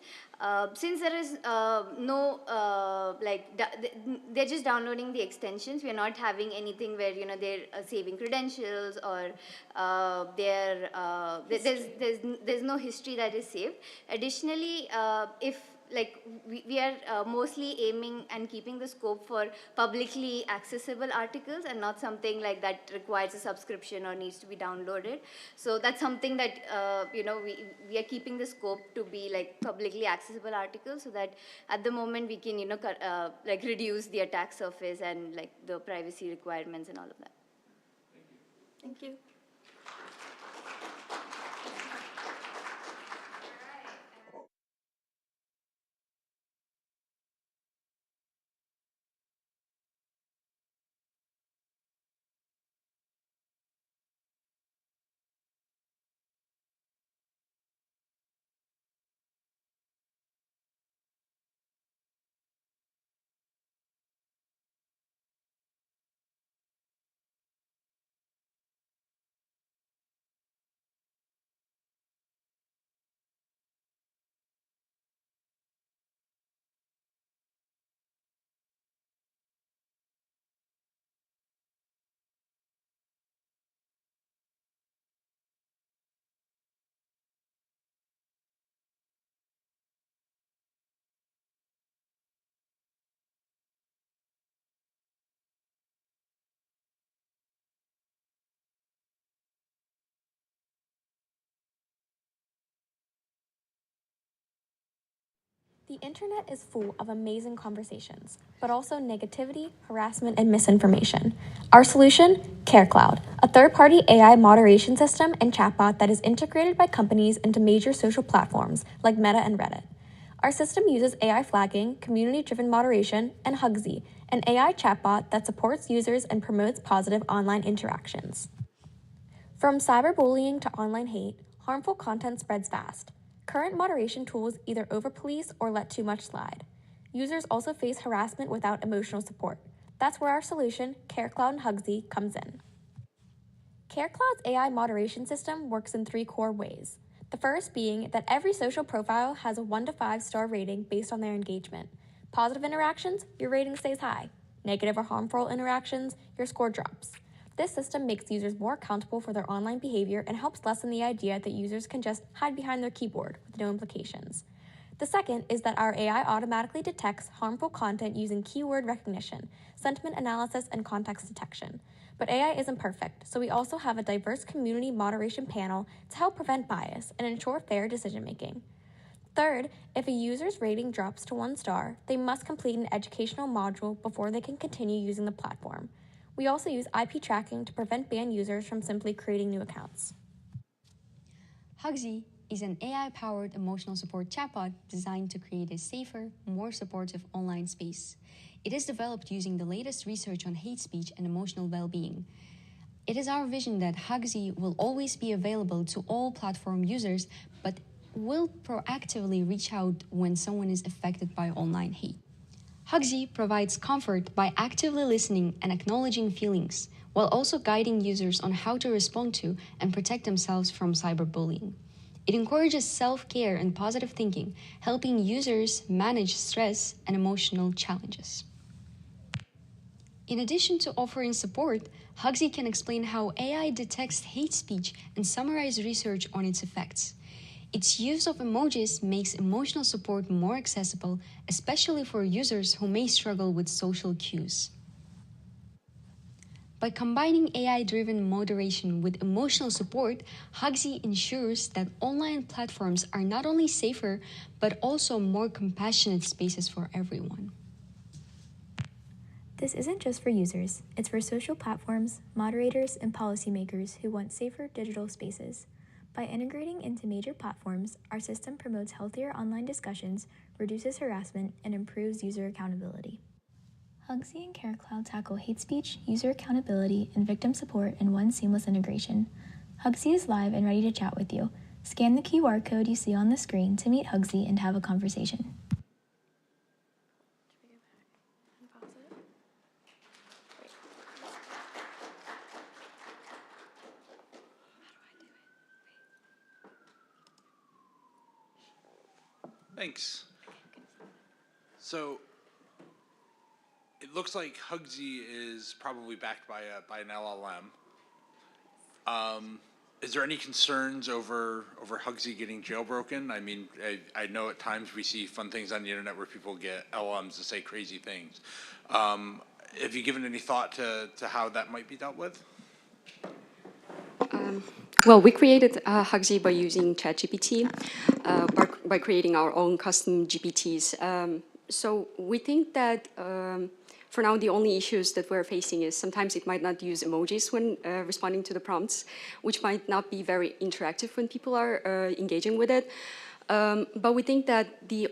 Since there is they're just downloading the extensions. We're not having anything where they're saving credentials or there's no history that is saved. Additionally, if like we are mostly aiming and keeping the scope for publicly accessible articles and not something like that requires a subscription or needs to be downloaded. So that's something that we are keeping the scope to be like publicly accessible articles, so that at the moment we can like reduce the attack surface and like the privacy requirements and all of that. Thank you. The internet is full of amazing conversations, but also negativity, harassment, and misinformation. Our solution? CareCloud, a third-party AI moderation system and chatbot that is integrated by companies into major social platforms like Meta and Reddit. Our system uses AI flagging, community-driven moderation, and Hugsy, an AI chatbot that supports users and promotes positive online interactions. From cyberbullying to online hate, harmful content spreads fast. Current moderation tools either over-police or let too much slide. Users also face harassment without emotional support. That's where our solution, CareCloud and Hugsy, comes in. CareCloud's AI moderation system works in 3 core ways. The first being that every social profile has a 1 to 5 star rating based on their engagement. Positive interactions, your rating stays high. Negative or harmful interactions, your score drops. This system makes users more accountable for their online behavior and helps lessen the idea that users can just hide behind their keyboard with no implications. The second is that our AI automatically detects harmful content using keyword recognition, sentiment analysis, and context detection. But AI isn't perfect, so we also have a diverse community moderation panel to help prevent bias and ensure fair decision-making. Third, if a user's rating drops to 1 star, they must complete an educational module before they can continue using the platform. We also use IP tracking to prevent banned users from simply creating new accounts. Hugsy is an AI-powered emotional support chatbot designed to create a safer, more supportive online space. It is developed using the latest research on hate speech and emotional well-being. It is our vision that Hugsy will always be available to all platform users, but will proactively reach out when someone is affected by online hate. Hugsy provides comfort by actively listening and acknowledging feelings, while also guiding users on how to respond to and protect themselves from cyberbullying. It encourages self-care and positive thinking, helping users manage stress and emotional challenges. In addition to offering support, Hugsy can explain how AI detects hate speech and summarize research on its effects. Its use of emojis makes emotional support more accessible, especially for users who may struggle with social cues. By combining AI-driven moderation with emotional support, Hugsy ensures that online platforms are not only safer, but also more compassionate spaces for everyone. This isn't just for users, it's for social platforms, moderators, and policymakers who want safer digital spaces. By integrating into major platforms, our system promotes healthier online discussions, reduces harassment, and improves user accountability. Hugsy and CareCloud tackle hate speech, user accountability, and victim support in one seamless integration. Hugsy is live and ready to chat with you. Scan the QR code you see on the screen to meet Hugsy and have a conversation. Thanks. So it looks like Hugsy is probably backed by an LLM. Is there any concerns over Hugsy getting jailbroken? I mean, I know at times we see fun things on the internet where people get LLMs to say crazy things. Have you given any thought to how that might be dealt with? Well, we created Hugsy by using ChatGPT, by creating our own custom GPTs. So we think that for now, the only issues that we're facing is sometimes it might not use emojis when responding to the prompts, which might not be very interactive when people are engaging with it. But we think that the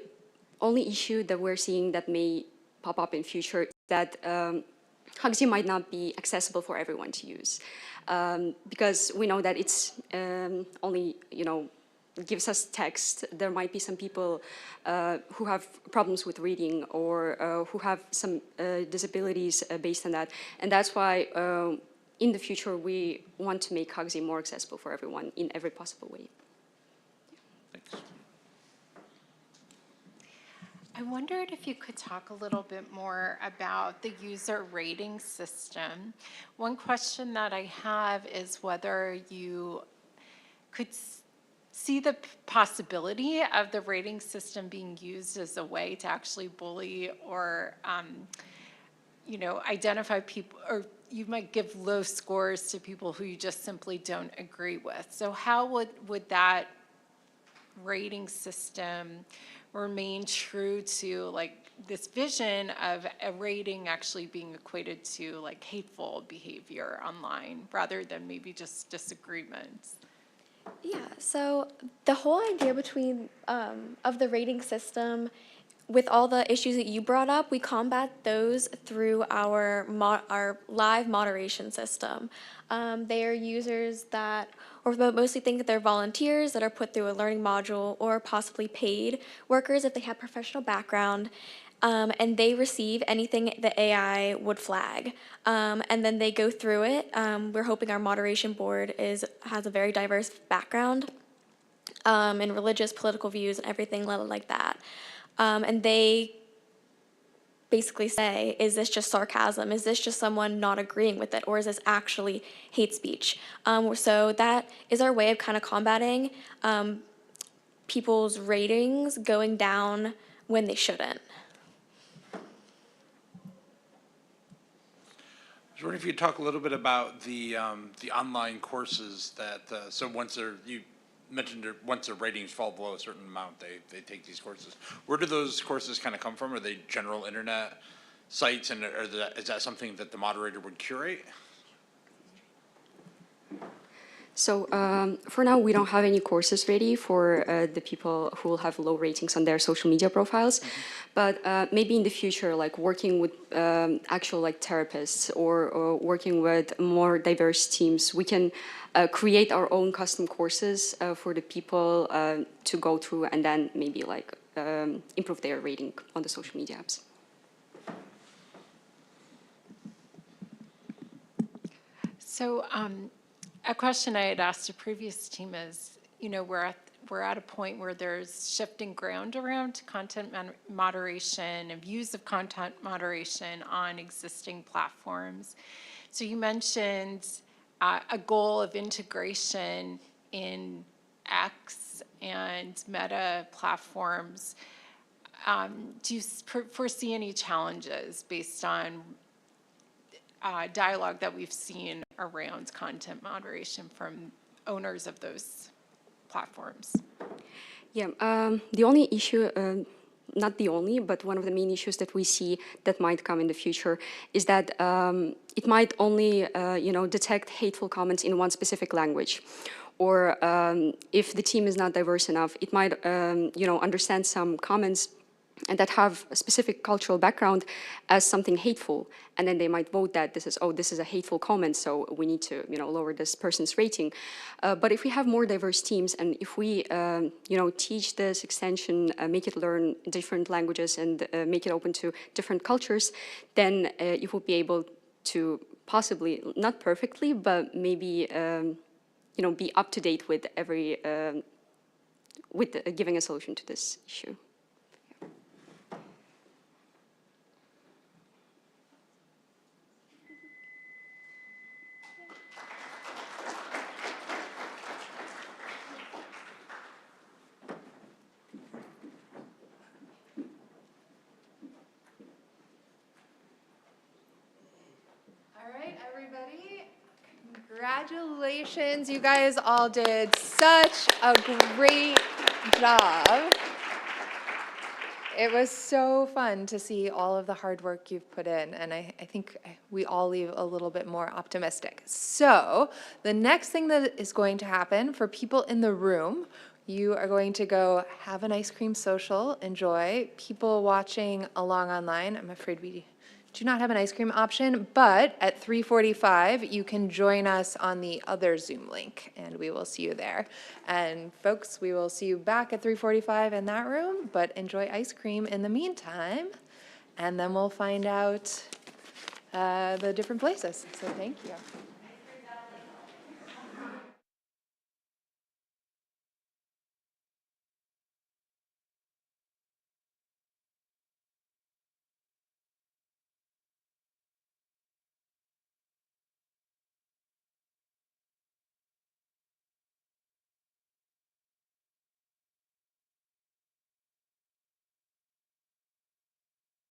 only issue that we're seeing that may pop up in future is that Hugsy might not be accessible for everyone to use. Because we know that it's only, gives us text. There might be some people who have problems with reading or who have some disabilities based on that. And that's why in the future we want to make Hugsy more accessible for everyone in every possible way. Thanks. I wondered if you could talk a little bit more about the user rating system. One question that I have is whether you could see the possibility of the rating system being used as a way to actually bully or, identify people, or you might give low scores to people who you just simply don't agree with. So how would that rating system remain true to this vision of a rating actually being equated to hateful behavior online rather than maybe just disagreements? Yeah, so the whole idea between of the rating system, with all the issues that you brought up, we combat those through our live moderation system. They are users that, or mostly think that they're volunteers that are put through a learning module, or possibly paid workers if they have professional background. And they receive anything the AI would flag. And then they go through it. We're hoping our moderation board has a very diverse background in religious, political views, and everything like that. And they basically say, is this just sarcasm? Is this just someone not agreeing with it? Or is this actually hate speech? So that is our way of kind of combating people's ratings going down when they shouldn't. I was wondering if you could talk a little bit about the online courses that, so you mentioned once their ratings fall below a certain amount, they take these courses. Where do those courses kind of come from? Are they general internet sites, and is that something that the moderator would curate? So for now, we don't have any courses ready for the people who will have low ratings on their social media profiles. But maybe in the future, working with actual therapists or working with more diverse teams, we can create our own custom courses for the people to go through and then maybe improve their rating on the social media apps. So a question I had asked a previous team is, we're at a point where there's shifting ground around content moderation and views of content moderation on existing platforms. So you mentioned a goal of integration in X and Meta platforms. Do you foresee any challenges based on dialogue that we've seen around content moderation from owners of those platforms? Yeah, the only issue, not the only, but one of the main issues that we see that might come in the future is that it might only, detect hateful comments in one specific language. Or if the team is not diverse enough, it might, understand some comments and that have a specific cultural background as something hateful, and then they might vote that this is a hateful comment, so we need to lower this person's rating. But if we have more diverse teams, and if we teach this extension, make it learn different languages, and make it open to different cultures, then it will be able to possibly, not perfectly, but maybe be up to date with giving a solution to this issue. Congratulations, you guys all did such a great job. It was so fun to see all of the hard work you've put in, and I think we all leave a little bit more optimistic. So the next thing that is going to happen for people in the room, you are going to go have an ice cream social, enjoy. People watching along online, I'm afraid we do not have an ice cream option, but at 3:45, you can join us on the other Zoom link, and we will see you there. And folks, we will see you back at 3:45 in that room, but enjoy ice cream in the meantime, and then we'll find out the different places. So thank you.